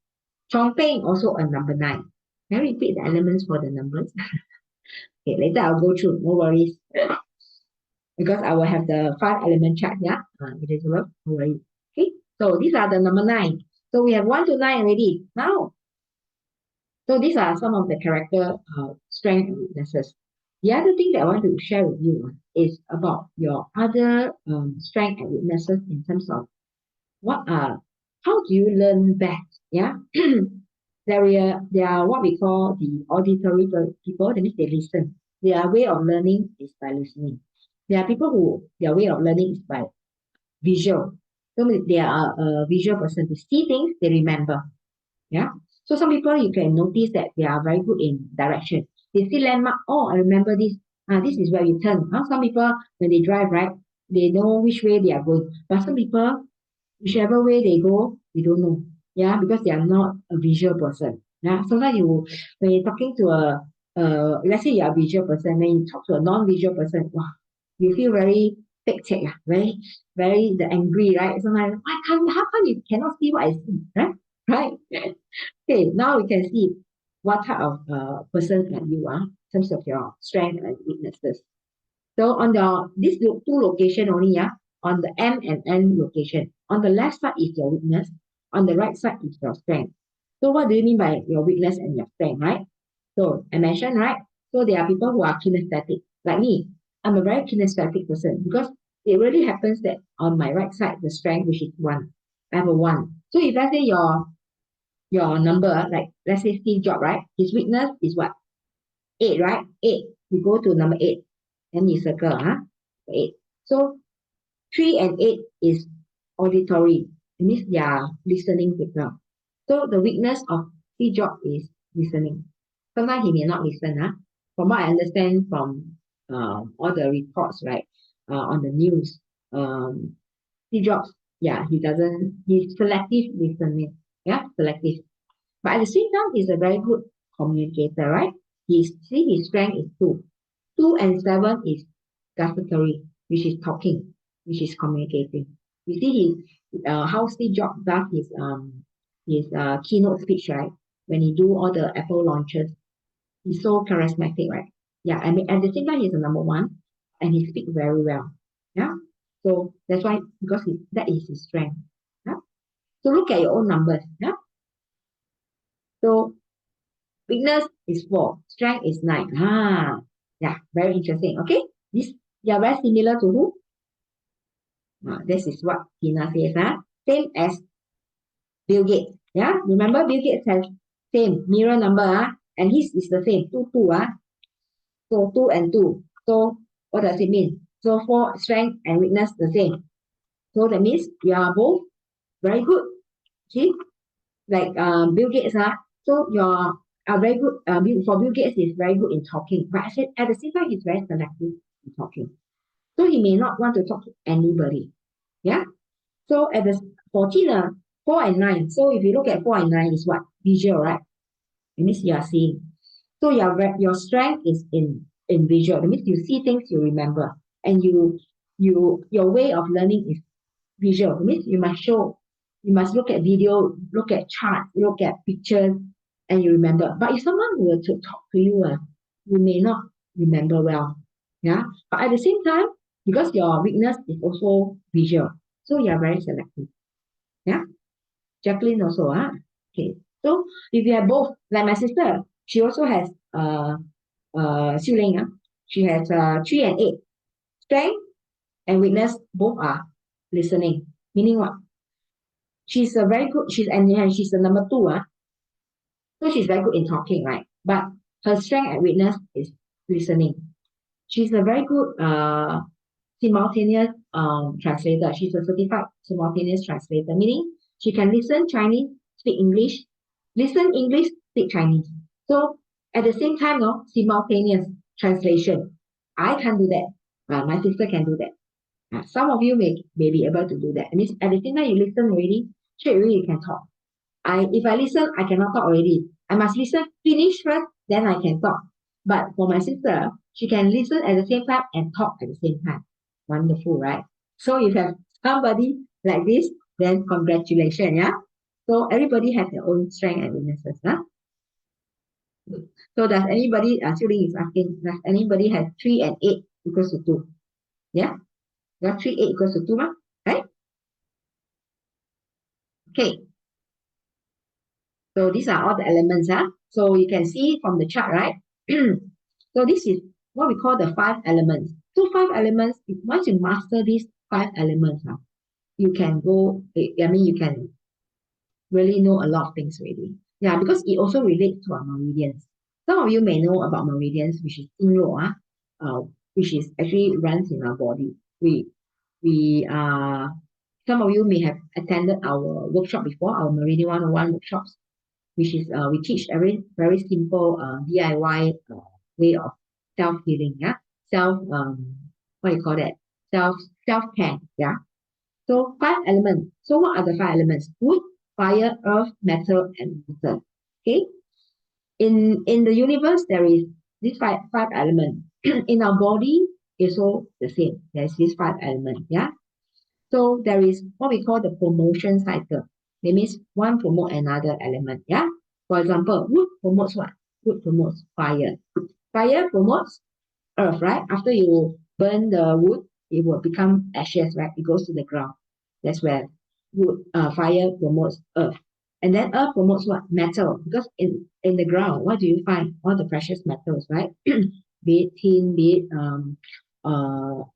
Chong Peng, also a number nine. Can I repeat the elements for the numbers? Okay, later I'll go through. No worries. Because I will have the five element chart. Yeah, it is work. No worries. Okay, so these are the number nine. So we have one to nine already. Now, so these are some of the character strength and weaknesses. The other thing that I want to share with you is about your other strength and weaknesses in terms of what are how do you learn best? Yeah, there are what we call the auditory people. That means they listen. Their way of learning is by listening. There are people who their way of learning is by visual. So they are a visual person. To see things, they remember. Yeah. So some people you can notice that they are very good in direction. They see landmark. Oh, I remember this. This is where you turn. Some people when they drive, right, they know which way they are going. But some people, whichever way they go, they don't know. Yeah, because they are not a visual person. Yeah. Sometimes when you're talking to let's say you are a visual person, when you talk to a non-visual person, wow, you feel very fake check, very, very the angry, right? Sometimes, how come you cannot see what I see, right? Right? Okay, now we can see what type of person are you are in terms of your strength and weaknesses. So on this two location only, yeah, on the M and N location, on the left side is your weakness, on the right side is your strength. So what do you mean by your weakness and your strength, right? So I mentioned, right? So there are people who are kinesthetic, like me. I'm a very kinesthetic person because it really happens that on my right side, the strength, which is one, I have a one. So if let's say your number, like let's say Steve Jobs, right? His weakness is what? Eight, right? Eight. You go to number eight, then you circle, eight. So three and eight is auditory. It means they are listening signal. So the weakness of Steve Jobs is listening. Sometimes he may not listen, From what I understand from all the reports, right, on the news, Steve Jobs, yeah, he's selective listening, yeah, selective. But at the same time, he's a very good communicator, right? His strength is two. Two and seven is gustatory, which is talking, which is communicating. You see how Steve Jobs does his keynote speech, right? When he do all the Apple launches, he's so charismatic, right? Yeah, I mean at the same time he's the number one, and he speaks very well. Yeah, so that's why because that is his strength. Yeah, so look at your own numbers. Yeah, so weakness is 4, strength is 9. Yeah, very interesting. Okay, this they are very similar to who? This is what Tina says. Same as Bill Gates. Yeah, remember Bill Gates has same mirror number. And his is the same 2 2. So 2 and 2. So what does it mean? So for strength and weakness the same. So that means you are both very good. See, like Bill Gates, so you're very good. For Bill Gates, he's very good in talking, but I said at the same time, he's very selective in talking. So he may not want to talk to anybody. Yeah. So at the 14, 4 and 9. So if you look at 4 and 9 is what? Visual, right? It means you are seeing. So your strength is in in visual. That means you see things, you remember, and your way of learning is visual. That means you must look at video, look at charts, look at pictures, and you remember. But if someone were to talk to you, you may not remember well. Yeah. But at the same time, because your weakness is also visual, so you are very selective. Yeah. Jacqueline also, okay. So if you have both, like my sister, she also has Xiu Ling, she has 3 and 8. Strength and weakness both are listening. Meaning what? She's a very good, and she's the number 2, so she's very good in talking, right? But her strength and weakness is listening. She's a very good simultaneous translator. She's a certified simultaneous translator, meaning she can listen Chinese, speak English, listen English, speak Chinese. So at the same time, no, simultaneous translation. I can't do that. My sister can do that. Some of you may be able to do that. It means at the same time you listen already, straight away you can talk. If I listen, I cannot talk already. I must listen, finish first, then I can talk. But for my sister, she can listen at the same time and talk at the same time. Wonderful, right? So if you have somebody like this, then congratulations, yeah. So everybody has their own strength and weaknesses, huh? So does anybody, Xiuling is asking, does anybody have 3 and 8 equals to 2? Yeah? Yeah, 3, 8 equals to 2, right? Okay. So these are all the elements, So you can see from the chart, right? So this is what we call the 5 elements. So 5 elements, once you master these 5 elements, you can go, you can really know a lot of things already. Yeah, because it also relates to our meridians. Some of you may know about meridians, which is 经络, which is actually runs in our body. We some of you may have attended our workshop before, our Meridian 101 workshops, which is we teach very simple DIY way of self healing, self what you call that, self care, So 5 elements. So what are the 5 elements? Wood, fire, earth, metal, and water. Okay. In the universe there is these five elements. In our body is all the same. There's these 5 elements. So there is what we call the promotion cycle. That means one promote another element. For example, wood promotes what? Wood promotes fire. Fire promotes earth, right? After you burn the wood, it will become ashes, right? It goes to the ground. That's where wood, fire promotes earth. And then earth promotes what? Metal. Because in the ground, what do you find? All the precious metals, right? Be it tin, be it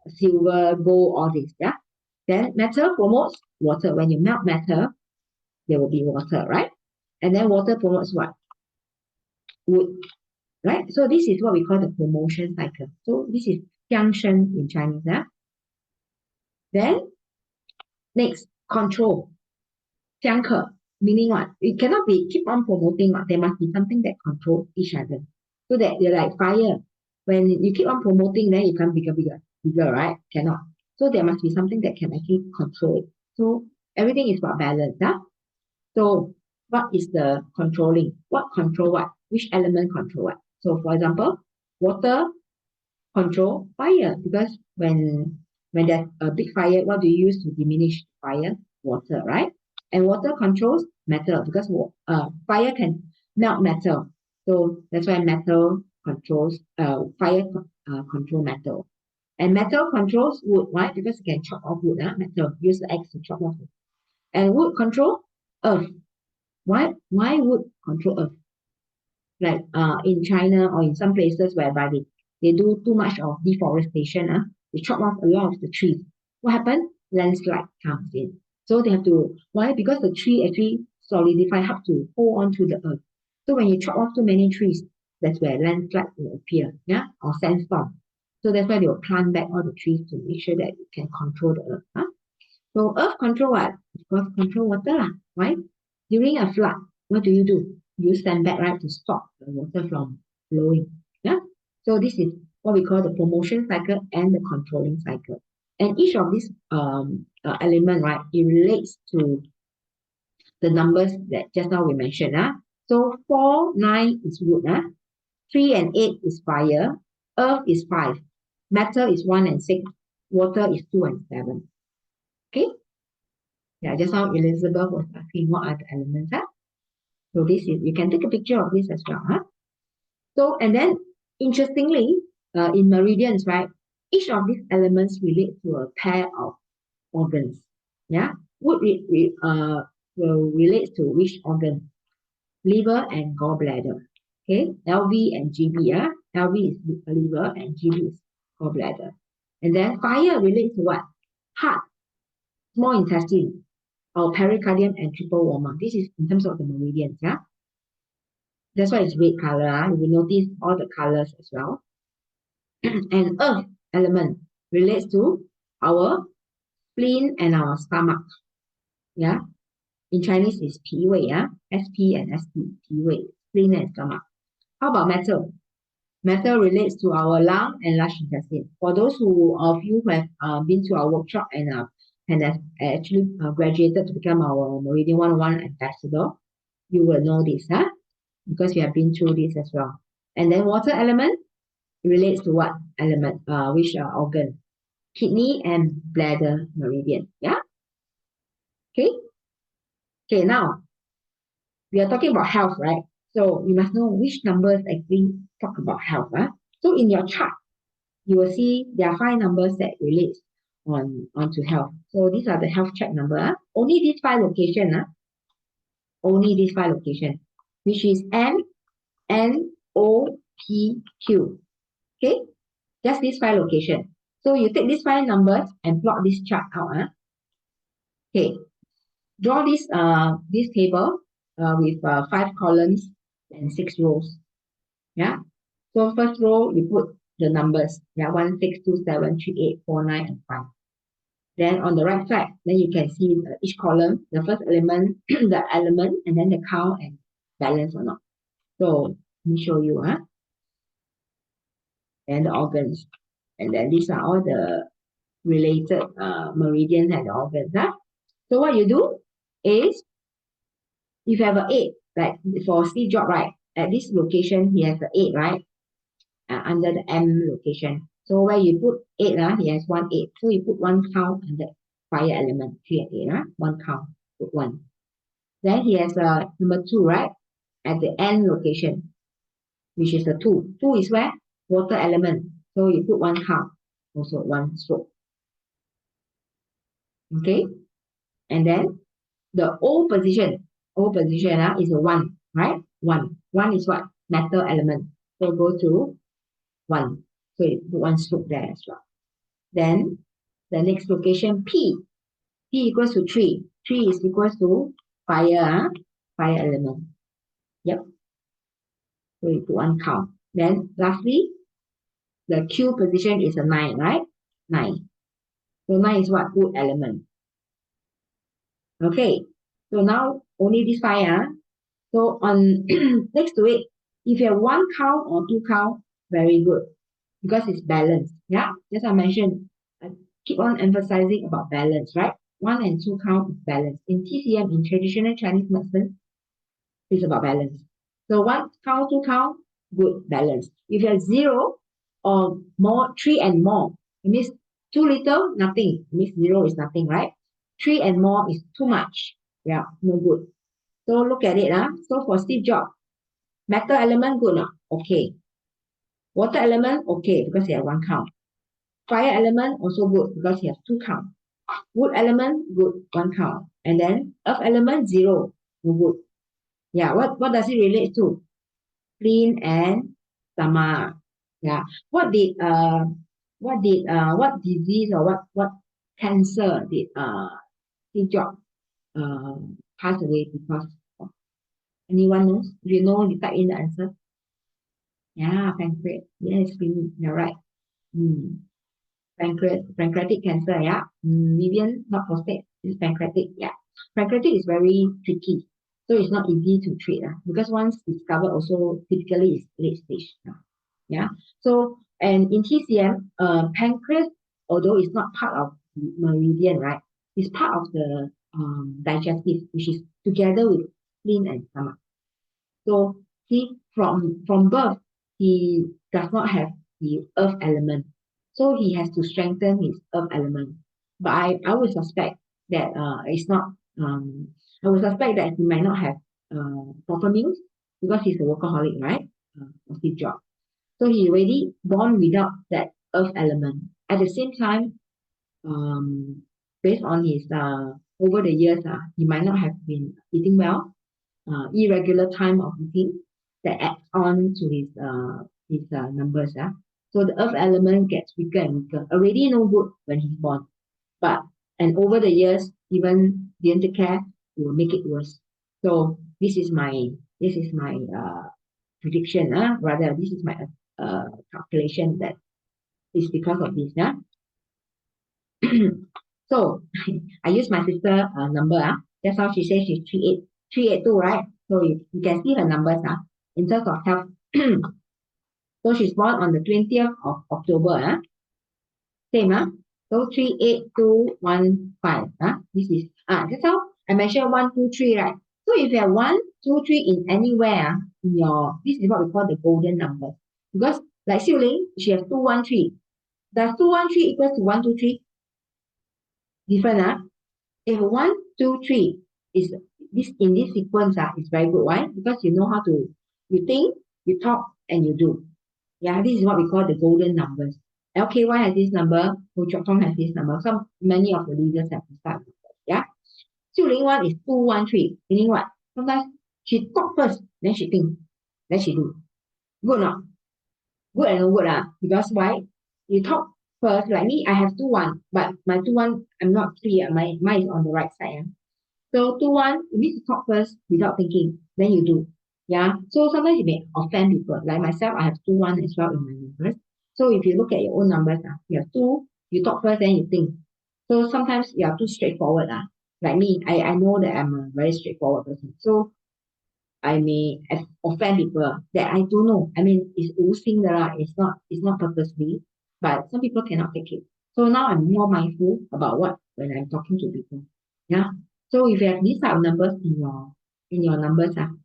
silver, gold, all this, Then metal promotes water. When you melt metal, there will be water, right? And then water promotes what? Wood, right? So this is what we call the promotion cycle. So this is 相生 in Chinese. Then next, control. 相克, meaning what? It cannot be keep on promoting. There must be something that controls each other. So that you're like fire. When you keep on promoting, then you become bigger, right? Cannot. So there must be something that can actually control it. So everything is about balance. So what is the controlling? What control what? Which element control what? So for example, water control fire, because when there's a big fire, what do you use to diminish fire? Water, right? And water controls metal, because fire can melt metal. So that's why metal controls fire control metal. And metal controls wood, right? Because you can chop off wood, metal. Use the axe to chop off wood. And wood control earth. Why wood control earth? Like in China or in some places whereby they do too much of deforestation, they chop off a lot of the trees. What happens? Landslide comes in. So they have to, why? Because the tree actually solidify, have to hold on to the earth. So when you chop off too many trees, that's where landslide will appear, or sandstorm. So that's why they will plant back all the trees to make sure that it can control the earth. So earth control what? Of course, control water, right? During a flood, what do? You stand back, right, to stop the water from flowing. So this is what we call the promotion cycle and the controlling cycle. And each of these element, right, it relates to the numbers that just now we mentioned. So 4, 9 is wood. 3 and 8 is fire. Earth is 5. Metal is 1 and 6. Water is 2 and 7. Okay? Yeah, just now Elizabeth was asking what are the elements. Huh? So this is, you can take a picture of this as well. Huh? So, and then interestingly, in meridians, right, each of these elements relate to a pair of organs. Yeah, wood will relate to which organ? Liver and gallbladder. Okay, LV and GB. Yeah, LV is liver and GB is gallbladder. And then fire relates to what? Heart, small intestine, or pericardium and triple warmer. This is in terms of the meridians. Yeah, that's why it's red color. You will notice all the colors as well. And earth element relates to our spleen and our stomach. Yeah, in Chinese is 脾胃, yeah, SP and SP, 脾胃, spleen and stomach. How about metal? Metal relates to our lung and large intestine. For those of you who have been to our workshop and have actually graduated to become our Meridian 101 ambassador, you will know this, huh? Because you have been through this as well. And then water element relates to what element? Which organ? Kidney and bladder meridian. Yeah. Okay. Okay. Now we are talking about health, right? So you must know which numbers actually talk about health. Huh? So in your chart, you will see there are 5 numbers that relate onto health. So these are the health check number. Huh? Only these 5 locations. Huh? Only these 5 locations, which is M, N, O, P, Q. Okay, just these 5 locations. So you take these 5 numbers and plot this chart out. Huh? Okay, draw this table with 5 columns and 6 rows. Yeah. So first row you put the numbers. Yeah, 1, 6, 2, 7, 3, 8, 4, 9, and 5. Then on the right side, then you can see each column, the first element, the element, and then the count and balance or not. So let me show you. And the organs. And then these are all the related meridians and organs. So what you do is, if you have an 8, like for Steve Jobs, right, at this location, he has an 8, right, under the M location. So where you put 8, he has 1, 8. So you put 1 count under fire element, 3 and 8, 1 count, put 1. Then he has number 2, right, at the N location, which is a 2. 2 is where? Water element. So you put 1 count, also 1 stroke. Okay, and then the O position is a 1, right? 1. 1 is what? Metal element. So go to 1. So you put 1 stroke there as well. Then the next location P. P equals to 3. 3 is equals to fire, fire element. Yep. So you put 1 count. Then lastly, the Q position is a 9, right? 9. So 9 is what? Wood element. Okay. So now only this 5. So on next to it, if you have 1 count or 2 count, very good, because it's balanced. Yeah, as I mentioned, I keep on emphasizing about balance, right? 1 and 2 count is balance. In TCM, in traditional Chinese medicine, it's about balance. So 1 count, 2 count, good balance. If you have 0 or more, 3 and more, it means too little, nothing. It means 0 is nothing, right? 3 and more is too much. Yeah, no good. So look at it. So for Steve Jobs, metal element, good. Okay. Water element, okay, because he has 1 count. Fire element, also good, because he has 2 count. Wood element, good, 1 count. And then earth element, 0, no good. Yeah, what does it relate to? Spleen and stomach. Yeah. What disease or what cancer did Steve Jobs pass away because of? Anyone knows? If you know, you type in the answer. Yeah, pancreas. Yes, you're right. Pancreatic cancer, yeah. Vivian, not prostate, it's pancreatic, yeah. Pancreatic is very tricky. So it's not easy to treat, because once discovered also typically is late stage. Yeah. So, and in TCM, pancreas, although it's not part of the meridian, right? It's part of the digestive, which is together with spleen and stomach. So see, from birth, he does not have the earth element. So he has to strengthen his earth element. But I would suspect that it's not I would suspect that he might not have proper meals because he's a workaholic, right? Of his job. So he already born without that earth element. At the same time, um, based on his over the years, he might not have been eating well, irregular time of eating that adds on to his numbers. So the earth element gets weaker and weaker. Already no good when he's born, but and over the years, even didn't take care, it will make it worse. So this is my prediction. Rather, this is my calculation that is because of this. Yeah. So I use my sister number. That's how she says she's 382, right? So you can see her numbers in terms of health. So she's born on the 20th of October. Same. So 38215. This is that's how I mentioned 123, right? So if you have 123 in anywhere in your, this is what we call the golden number. Because like Xiu Ling, she has 213. Does 213 equals to 123? Different. If 123 is this in this sequence is very good. Why? Because you know how to, you think, you talk, and you do. Yeah, this is what we call the golden numbers. LKY has this number, Ho Chok Tong has this number. Some many of the leaders have this type of number. Yeah. 201 is 213, meaning what? Sometimes she talk first, then she think, then she do. Good or not? Good and no good because why? You talk first, like me, I have 21, but my 21, I'm not three, mine is on the right side. So 21, you need to talk first without thinking, then you do. Yeah. So sometimes you may offend people. Like myself, I have 21 as well in my numbers. So if you look at your own numbers, you have two, you talk first, then you think. So sometimes you are too straightforward. Like me, I know that I'm a very straightforward person. So I may offend people that I don't know. I mean, it's 无心的 lah. It's not purposely, but some people cannot take it. So now I'm more mindful about what when I'm talking to people. Yeah. So if you have these type of numbers in your numbers, 2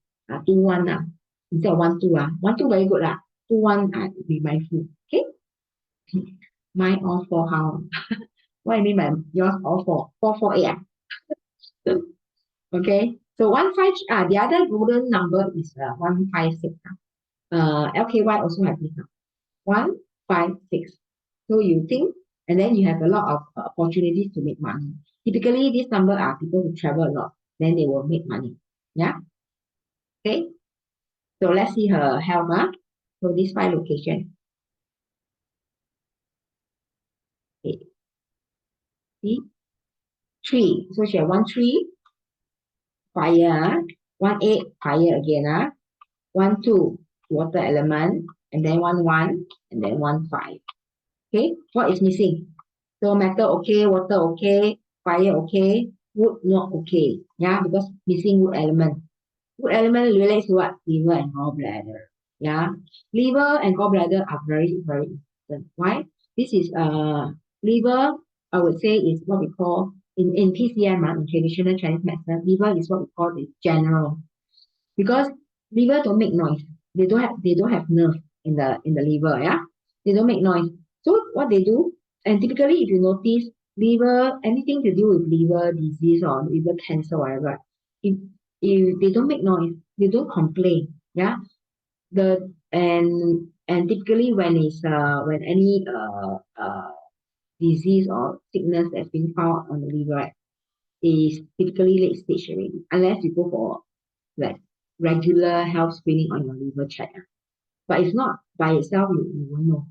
1 instead of 1 2 1 2 very good 2 1 be mindful. Okay. Mine all four how? What I mean by yours all four? 4 4 8 Okay. So 1 5 the other golden number is 156. LKY also have this 1 5 6. So you think, and then you have a lot of opportunities to make money. Typically, this number are people who travel a lot, then they will make money. Yeah. Okay. So let's see her health. So these 5 locations. Okay. See? 3. So she have 1 3, fire. 1 8, fire again. 1 2, water element, and then 1 1, and then 1 5. Okay, what is missing? So metal okay, water okay, fire okay, wood not okay. Yeah, because missing wood element. Wood element relates to what? Liver and gallbladder. Yeah, liver and gallbladder are very, very important. Why? This is liver, I would say, is what we call in TCM, in traditional Chinese medicine, liver is what we call the general. Because liver don't make noise. They don't have nerve in the liver, yeah. They don't make noise. So what they do, and typically if you notice liver, anything to do with liver disease or liver cancer, whatever, if they don't make noise, they don't complain, yeah. And typically when any disease or sickness that's been found on the liver, right, is typically late stage already, unless you go for like regular health screening on your liver check. But if not by itself, you won't know.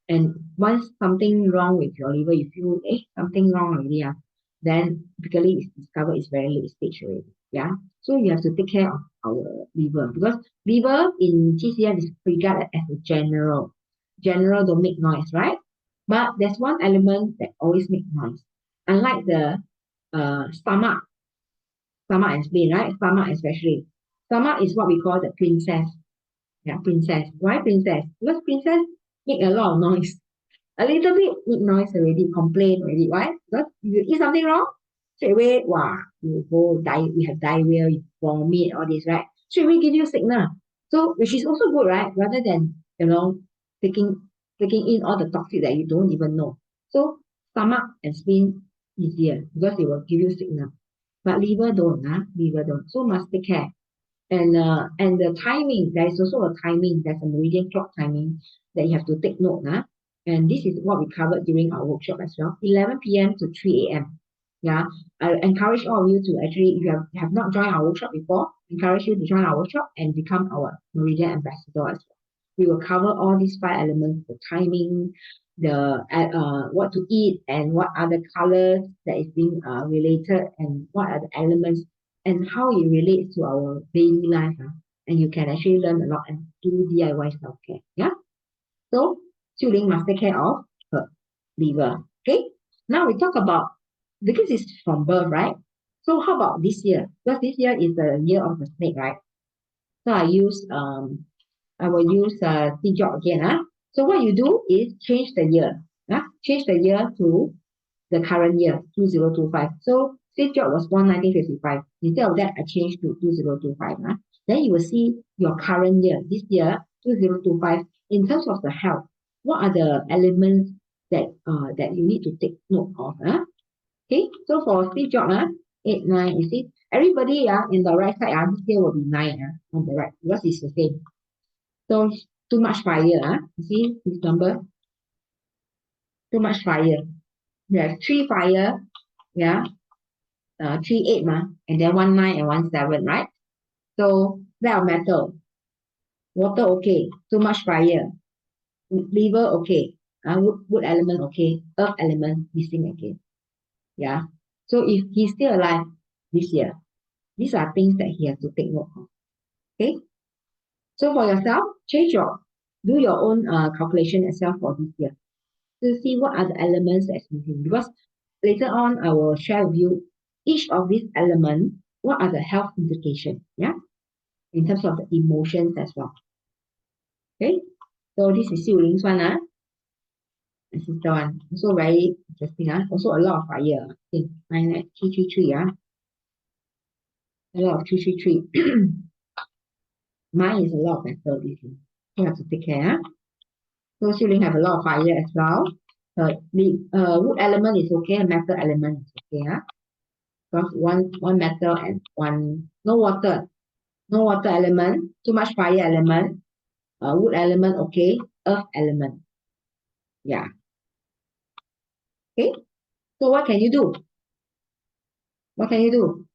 And once something wrong with your liver, you feel something wrong already, then typically it's discovered it's very late stage already. Yeah. So you have to take care of our liver because liver in TCM is regarded as a general. General don't make noise, right? But there's one element that always makes noise. Unlike the stomach and spleen, right? Stomach especially. Stomach is what we call the princess. Yeah, princess. Why princess? Because princess make a lot of noise. A little bit make noise already, complain already. Why? Because you eat something wrong, straight away, wow, you go die, you have diarrhea, you vomit, all this, right? Straight away give you signal. So which is also good, right? Rather than taking taking in all the toxic that you don't even know. So stomach and spleen easier because they will give you signal. But liver don't, liver don't. So must take care. And the timing, there is also a timing, there's a meridian clock timing that you have to take note. And this is what we covered during our workshop as well. 11 p.m. to 3 a.m. Yeah. I encourage all of you to actually, if you have not joined our workshop before, encourage you to join our workshop and become our meridian ambassador as well. We will cover all these 5 elements, the timing, the what to eat and what are the colors that is being related and what are the elements and how it relates to our daily life. And you can actually learn a lot and do DIY self-care. Yeah. So Xiuling must take care of her liver. Okay. Now we talk about because it's from birth, right? So how about this year? Because this year is the year of the snake, right? So I will use T-Job again. So what you do is change the year. Change the year to the current year, 2025. So Steve Jobs was born 1955. Instead of that, I changed to 2025. Then you will see your current year, this year, 2025, in terms of the health. What are the elements that you need to take note of? Okay, so for Steve Jobs, 8, 9, you see, everybody in the right side, this year will be 9 on the right, because it's the same. So too much fire, you see this number, too much fire. We have 3 fire, yeah, 3, 8, and then 1, 9, and 1, 7, right? So that of metal, water okay, too much fire, liver okay, wood element okay, earth element missing again, yeah. So if he's still alive this year, these are things that he has to take note of. Okay. So for yourself, do your own calculation yourself for this year to see what are the elements that's missing. Because later on, I will share with you each of these elements, what are the health implications, yeah, in terms of the emotions as well. Okay, so this is Xiu Ling's one, the sister one. Also very interesting, also a lot of fire. Okay, 333, a lot of 333. Mine is a lot of metal, this one. So you have to take care. So Xiu Ling have a lot of fire as well. Wood element is okay, metal element is okay. Because one metal and one no water, element, too much fire element, wood element okay, earth element. Yeah. Okay. So what can you do? What can you do?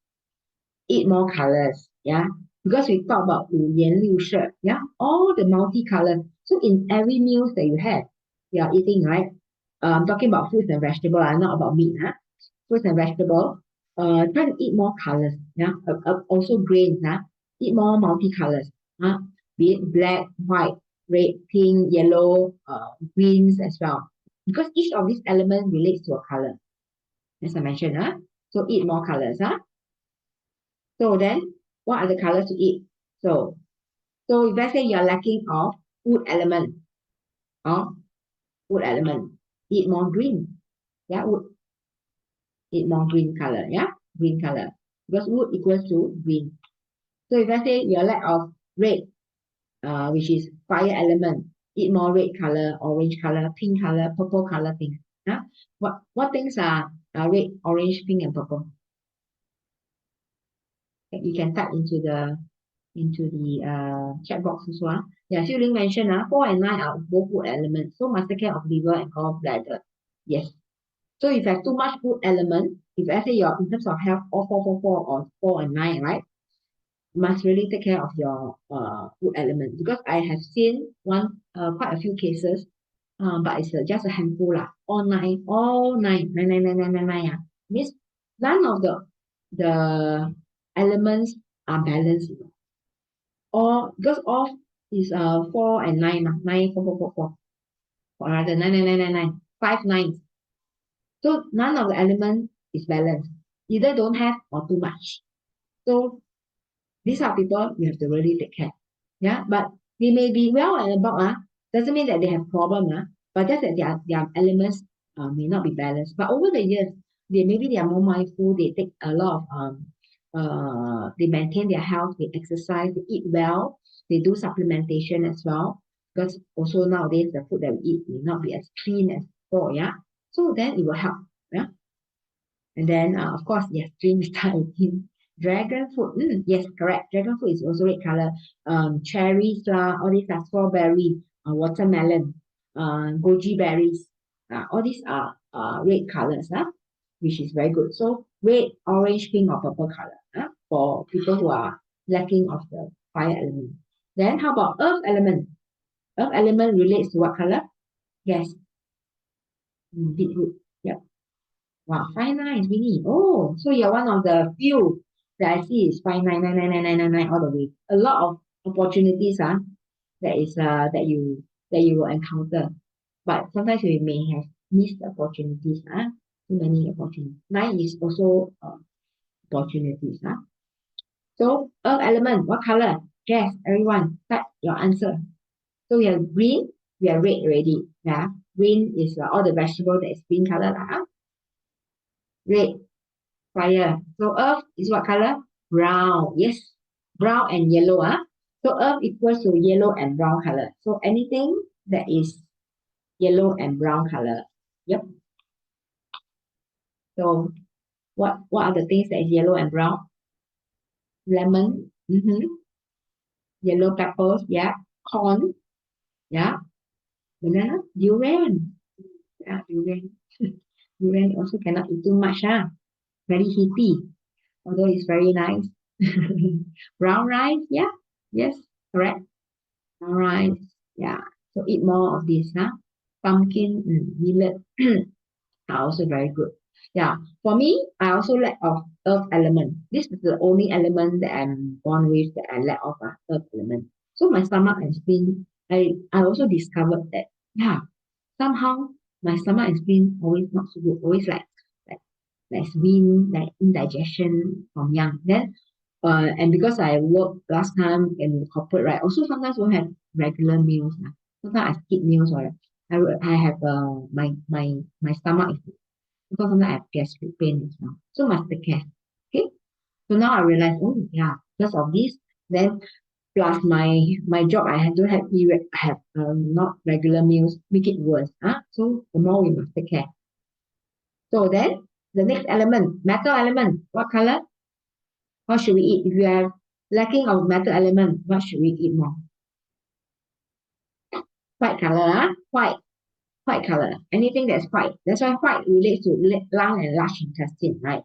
Eat more colors. Yeah. Because we talk about 五颜六色, yeah, all the multicolor. So in every meal that you have, you are eating, right? I'm talking about fruits and vegetables, not about meat. Fruits and vegetables. Try to eat more colors. Yeah. Also grains. Eat more multicolors. Be it black, white, red, pink, yellow, greens as well. Because each of these elements relates to a color. As I mentioned. So eat more colors. So then, what are the colors to eat? So if let's say you're lacking of wood element, eat more green. Yeah, eat more green color. Yeah, green color. Because wood equals to green. So if let's say you're lack of red, which is fire element, eat more red color, orange color, pink color, purple color things. What things are red, orange, pink, and purple? You can type into the chat box as well. Yeah, Xiu Ling mentioned 4 and 9 are both wood elements, so must take care of liver and gallbladder. Yes. So if you have too much wood element, if let's say you're in terms of health, all 4, or 4 and 9, right? You must really take care of your wood element because I have seen quite a few cases, but it's just a handful all 9, means none of the elements are balanced. Or because all is 4 and 9, 9, 4, 4, 4, 4. Or rather 9, 9, 9, 9, 9, 5 nines. So none of the element is balanced. Either don't have or too much. So these are people you have to really take care. Yeah, but they may be well and about, doesn't mean that they have problem, but just that their elements may not be balanced. But over the years, they are more mindful, they take a lot of they maintain their health, they exercise, they eat well, they do supplementation as well. because also nowadays the food that we eat may not be as clean as before, yeah. So then it will help, yeah. And then of course, yes, dream style eating. Dragon fruit, yes, correct. Dragon fruit is also red color. Cherries lah, all these are strawberry, watermelon, goji berries. All these are red colors, which is very good. So red, orange, pink, or purple color for people who are lacking of the fire element. Then how about earth element? Earth element relates to what color? Yes, beetroot. Yep. Wow, 5 9 is really. Oh, so you're one of the few that I see is 5 9 9 9 9 9 9 all the way. A lot of opportunities, that you will encounter. But sometimes we may have missed opportunities, too many opportunities. 9 is also opportunities, So earth element, what color? Guess, everyone, type your answer. So we have green, we have red already. Yeah, green is all the vegetable that is green color, red, fire. So earth is what color? Brown. Yes, brown and yellow. So earth equals to yellow and brown color. So anything that is yellow and brown color. Yep. So what are the things that is yellow and brown? Lemon. Yellow peppers. Yeah. Corn. Yeah. Banana. Durian. Yeah, durian. Durian also cannot eat too much. Very heaty. Although it's very nice. Brown rice. Yeah. Yes. Correct. Brown rice. Yeah. So eat more of this. Pumpkin, millet are also very good. Yeah. For me, I also lack of earth element. This is the only element that I'm born with that I lack of earth element. So my stomach and spleen, I also discovered that, yeah, somehow my stomach and spleen always not so good, always like like spleen, like indigestion from young. Then and because I worked last time in corporate, right, also sometimes we'll have regular meals. Sometimes I skip meals or I have my stomach is because sometimes I have gastric pain as well. So must take care. Okay. So now I realize, oh yeah, because of this, then plus my job, I have to have not regular meals, make it worse. So the more we must take care. So then the next element, metal element, what color? What should we eat? If you are lacking of metal element, what should we eat more? White color, white color. Anything that's white. That's why white relates to lung and large intestine, right?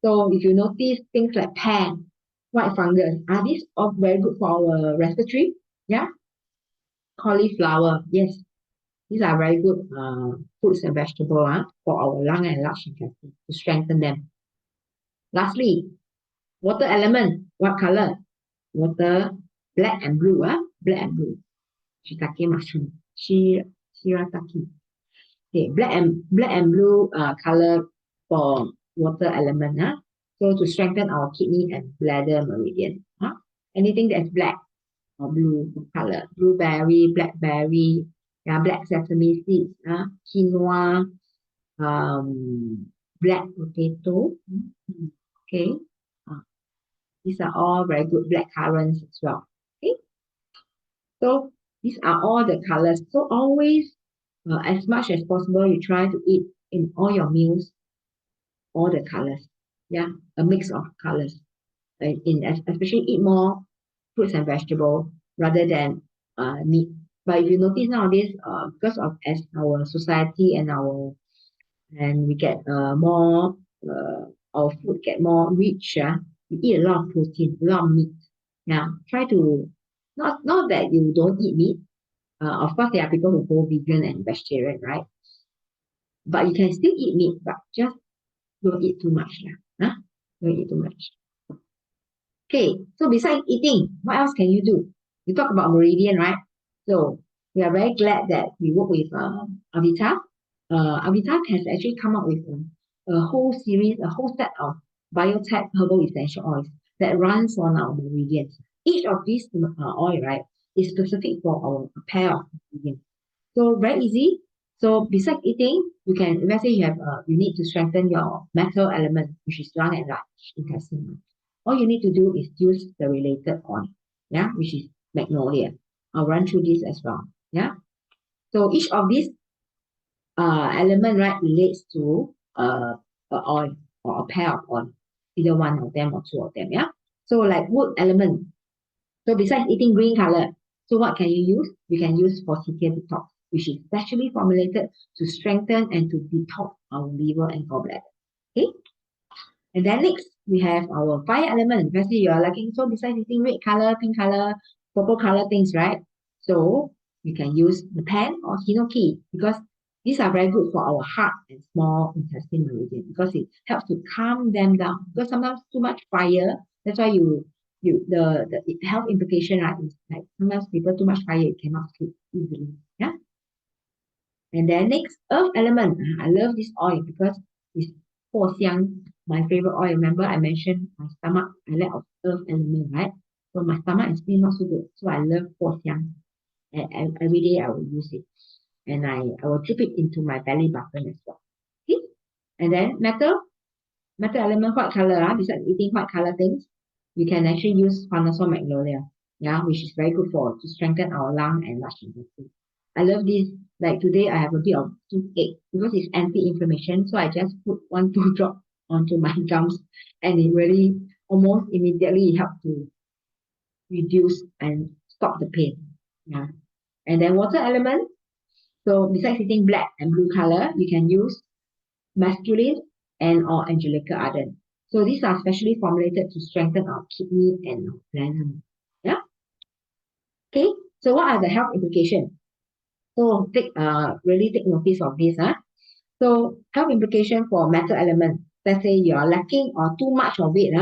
So if you notice things like pear, white fungus, are these all very good for our respiratory? Yeah. Cauliflower, yes. These are very good fruits and vegetables for our lung and large intestine to strengthen them. Lastly, water element, what color? Water, black and blue, black and blue. Shiitake mushroom, shirataki. Okay, black and blue color for water element, So to strengthen our kidney and bladder meridian, Anything that's black or blue color, blueberry, blackberry, yeah, black sesame seeds, quinoa, black potato. Okay, uh, these are all very good black currants as well. Okay, so these are all the colors. So always, as much as possible, you try to eat in all your meals all the colors. Yeah, a mix of colors. Especially eat more fruits and vegetables rather than meat. But if you notice nowadays, because of as our society and we get more our food get more rich, we eat a lot of protein, a lot of meat. Yeah, try to not that you don't eat meat. Of course, there are people who go vegan and vegetarian, right? But you can still eat meat, but just don't eat too much. Don't eat too much. Okay, so besides eating, what else can you do? You talk about meridian, right? So we are very glad that we work with Avita. Avita has actually come up with a whole series, a whole set of biotech herbal essential oils that runs on our meridians. Each of these oil, right, is specific for our pair of meridians. So very easy. So besides eating, you can, let's say you need to strengthen your metal element, which is lung and large intestine. All you need to do is use the related oil, which is magnolia. I'll run through this as well. Yeah. So each of these element, right, relates to a oil or a pair of oil, either one of them or two of them. Yeah. So like wood element. So besides eating green color, so what can you use? You can use fortifier detox, which is specially formulated to strengthen and to detox our liver and gallbladder. Okay. And then next, we have our fire element. Let's say you are liking, so besides using red color, pink color, purple color things, right? So you can use the pan or hinoki because these are very good for our heart and small intestine meridian because it helps to calm them down. Because sometimes too much fire, that's why the health implication, right, is like sometimes people too much fire, you cannot sleep easily. Yeah. And then next, earth element. I love this oil because it's xiang, my favorite oil. Remember, I mentioned my stomach, I lack of earth element, right? So my stomach is still not so good. So I love xiang. And every day I will use it. And I will dip it into my belly button as well. Okay? And then metal element white color, besides eating white color things, you can actually use Panasol Magnolia, yeah, which is very good for to strengthen our lung and large intestine. I love this. Like today, I have a bit of toothache because it's anti-inflammation, so I just put one two drop onto my gums, and it really almost immediately helped to reduce and stop the pain. Yeah, and then water element. So besides eating black and blue color, you can use masculine and or angelica ardent. So these are specially formulated to strengthen our kidney and bladder. Yeah. Okay. So what are the health implications? So really take notice of this. So health implication for metal element. Let's say you are lacking or too much of it.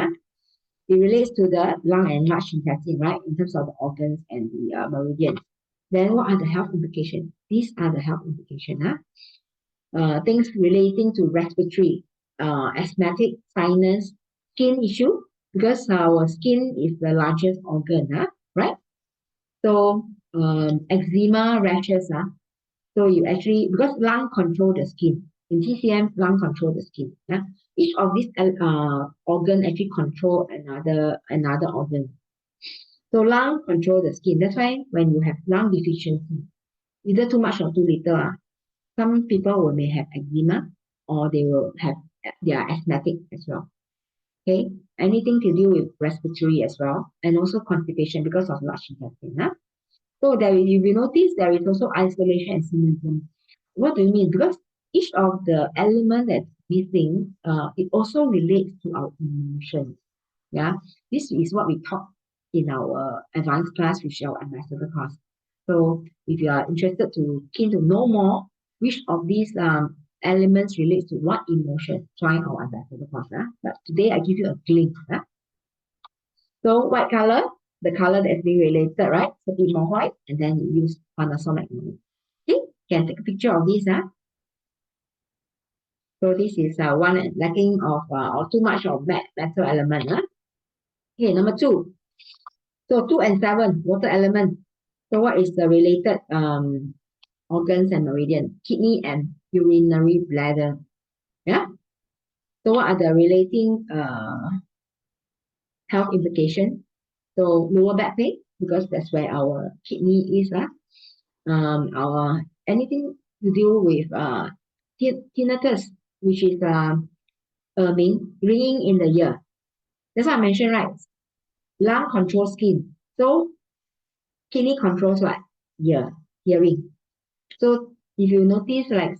It relates to the lung and large intestine, right? In terms of the organs and the meridians. Then what are the health implications? These are the health implications. Things relating to respiratory, asthmatic, sinus, skin issue, because our skin is the largest organ, right? So eczema, rashes, so you actually, because lung control the skin. In TCM, lung control the skin. Yeah? Each of these organ actually control another organ. So lung control the skin. That's why when you have lung deficiency, either too much or too little, some people may have eczema or they will have they are asthmatic as well. Okay, anything to do with respiratory as well, and also constipation because of large intestine. So there, if you notice, there is also isolation and cynicism. What do you mean? Because each of the element that's missing, it also relates to our emotions. Yeah, this is what we taught in our advanced class, which is our ambassador class. So if you are interested to keen to know more, which of these elements relates to what emotion, join our ambassador class. But today I give you a glimpse. So white color, the color that's being related, right? So be more white, and then you use Panasonic. Okay, can take a picture of this. So this is one lacking of or too much of metal element. Okay, number two. So 2 and 7, water element. So what is the related organs and meridian? Kidney and urinary bladder. Yeah. So what are the relating health implications? So lower back pain because that's where our kidney is. Our anything to do with tinnitus, which is ringing in the ear. That's what I mentioned, right? Lung controls skin. So kidney controls what? Ear, hearing. So if you notice, like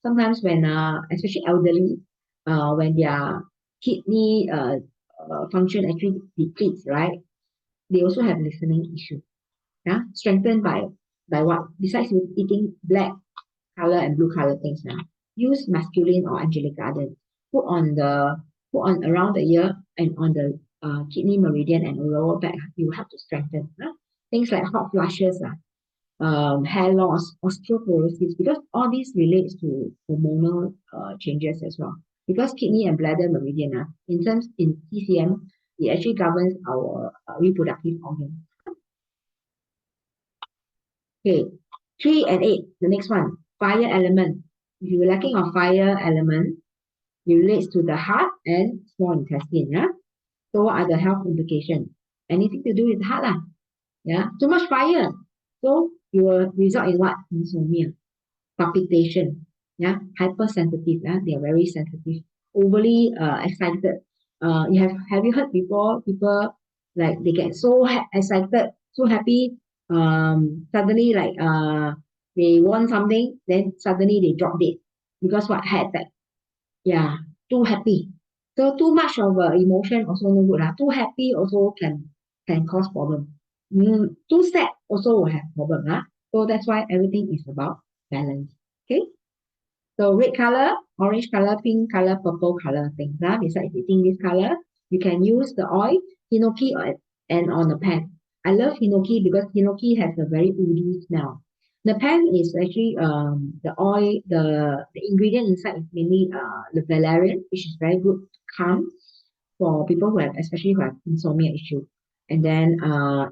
sometimes when especially elderly, when their kidney function actually depletes, right? They also have listening issue. Yeah, strengthened by what? Besides eating black color and blue color things now. Use masculine or angelic garden. Put on the put on around the ear and on the kidney meridian and lower back. You will help to strengthen. Things like hot flushes, hair loss, osteoporosis, because all this relates to hormonal changes as well. Because kidney and bladder meridian, in terms in TCM, it actually governs our reproductive organ. Okay, 3 and 8, the next one, fire element. If you're lacking of fire element, it relates to the heart and small intestine. Yeah. So what are the health implications? Anything to do with the heart, yeah. Too much fire. So it will result in what? Insomnia, palpitation, yeah, hypersensitive, yeah, they are very sensitive, overly excited. You have you heard before people like they get so excited, so happy, suddenly like they want something, then suddenly they drop dead because what had that, yeah, too happy. So too much of emotion also no good. Too happy also can cause problem. Too sad also will have problem. So that's why everything is about balance. Okay. So red color, orange color, pink color, purple color things. Besides eating this color, you can use the oil, hinoki, and on the pan. I love hinoki because hinoki has a very woody smell. The pan is actually the oil, the ingredient inside is mainly the valerian, which is very good to calm for people who have, especially who have insomnia issue. And then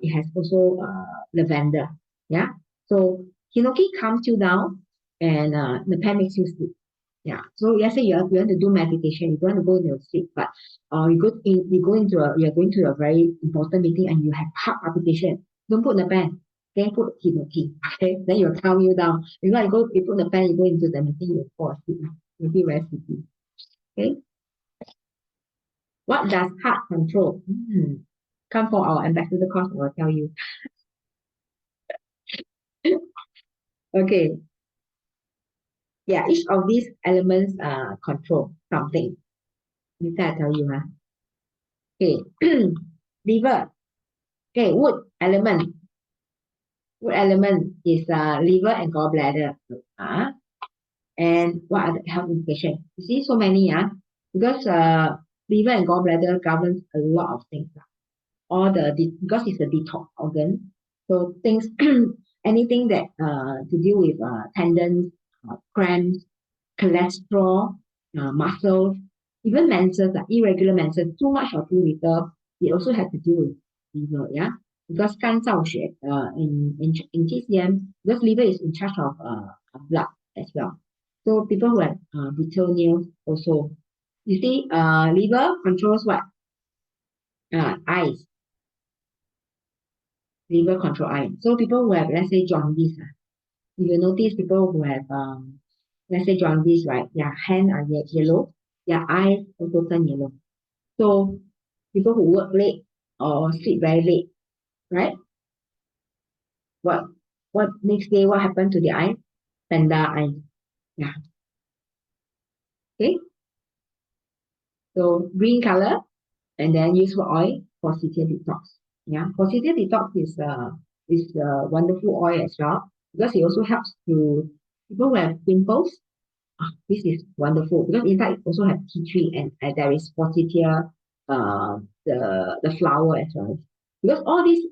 it has also lavender. Yeah. So hinoki calms you down and the pen makes you sleep. Yeah. So let's say you want to do meditation, you want to go into sleep, but you go into you're going to a very important meeting and you have heart palpitation. Don't put the pen. Okay, put hinoki. Okay, then you'll calm you down. If not, you put the pen, you go into the meeting, you fall asleep. You'll be very sleepy. Okay. What does heart control? Come for our ambassador course, I will tell you. Okay. Yeah, each of these elements control something. Later I tell you. Okay. Liver. Okay, wood element. Wood element is liver and gallbladder. Uh, and what are the health implications? You see so many, because liver and gallbladder governs a lot of things. All because it's a detox organ. So things anything that to do with tendons, cramps, cholesterol, muscles, even menses, irregular menses, too much or too little, it also has to do with liver, yeah. Because 干燥血, in TCM, because liver is in charge of blood as well. So people who have brittle nails also, you see, liver controls what? Eyes. Liver control eye. So people who have, let's say, jaundice, you will notice people who have, let's say, jaundice, right? Their hand are yellow, their eyes also turn yellow. So people who work late or sleep very late, right? What next day? What happened to the eye? Panda eye. Yeah. Okay. So green color, and then use for oil for cetial detox. Yeah. For cetial detox is a wonderful oil as well because it also helps to people who have pimples. This is wonderful because inside it also have tea tree and there is forsythia, the flower as well. Because all these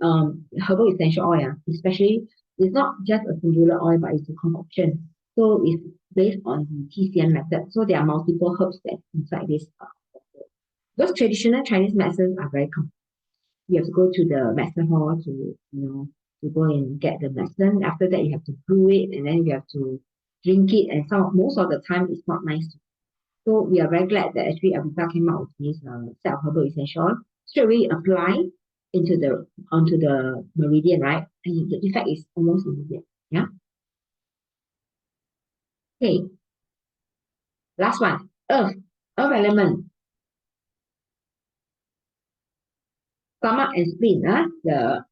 herbal essential oil, especially it's not just a singular oil, but it's a concoction. So it's based on the TCM method. So there are multiple herbs that inside this. Those traditional Chinese medicines are very complex. You have to go to the medicine hall to to go and get the medicine. After that, you have to brew it, and then you have to drink it. And most of the time, it's not nice. So we are very glad that actually Avita came out with this set of herbal essential. Straight away apply onto the meridian, right? And the effect is almost immediate. Yeah. Okay. Last one. Earth. Earth element. Stomach and spleen. The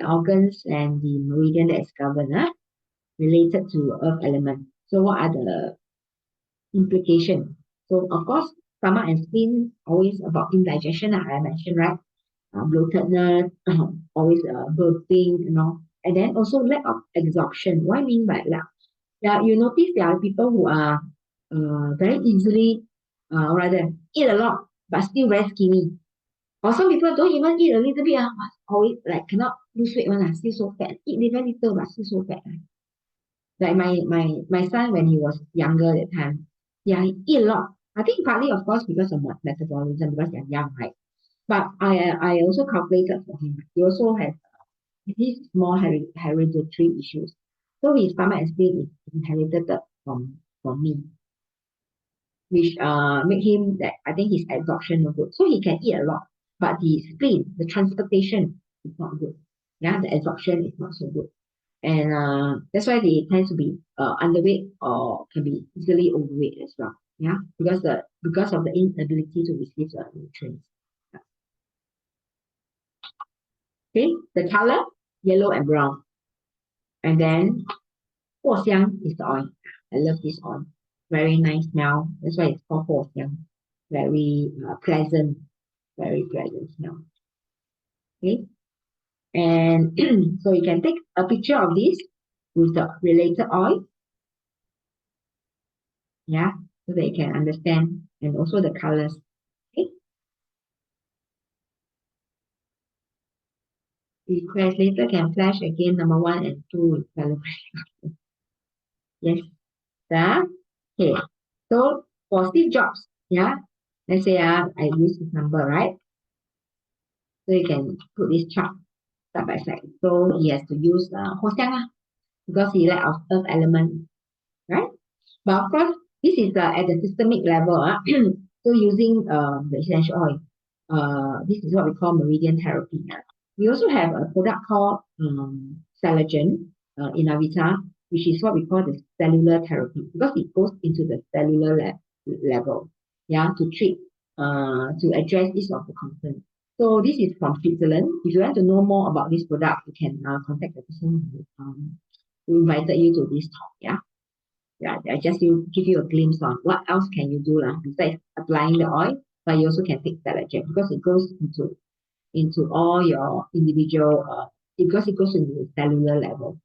organs and the meridian that is governed. Related to earth element. So what are the implications? So of course, stomach and spleen always about indigestion, I mentioned, right? Bloatedness, always burping, and then also lack of absorption. What I mean by that? Yeah, you notice there are people who are very easily, or rather, eat a lot but still very skinny. Or some people don't even eat a little bit, always like cannot lose weight one, still so fat. Eat very little but still so fat. Like my son when he was younger that time, yeah, he eat a lot. I think partly of course because of metabolism because they're young, right? But I also calculated for him. He also has these small hereditary issues. So his stomach and spleen is inherited from me, which make him that I think his absorption no good. So he can eat a lot, but the spleen, the transportation is not good. Yeah, the absorption is not so good. And that's why they tend to be underweight or can be easily overweight as well. Yeah, because of the inability to receive the nutrients. Okay, the color yellow and brown, and then 藿香 is the oil. I love this oil. Very nice smell. That's why it's called 藿香. Very pleasant, very pleasant smell. Okay, and so you can take a picture of this with the related oil. Yeah, so that you can understand, and also the colors. Okay, request later can flash again number 1 and 2 celebration. Yes, yeah. Okay, so for Steve Jobs, yeah, let's say I use this number, right? So you can put this chart side by side. So he has to use 火香 because he lack of earth element, right? But of course, this is at the systemic level. So using the essential oil, this is what we call meridian therapy. We also have a product called Collagen in Avita, which is what we call the cellular therapy because it goes into the cellular level, yeah, to treat, to address this of the concern. So this is from Switzerland. If you want to know more about this product, you can contact the person who invited you to this talk. Yeah, yeah. I just give you a glimpse on what else can you do besides applying the oil, but you also can take Collagen because it goes into all your individual because it goes into the cellular level.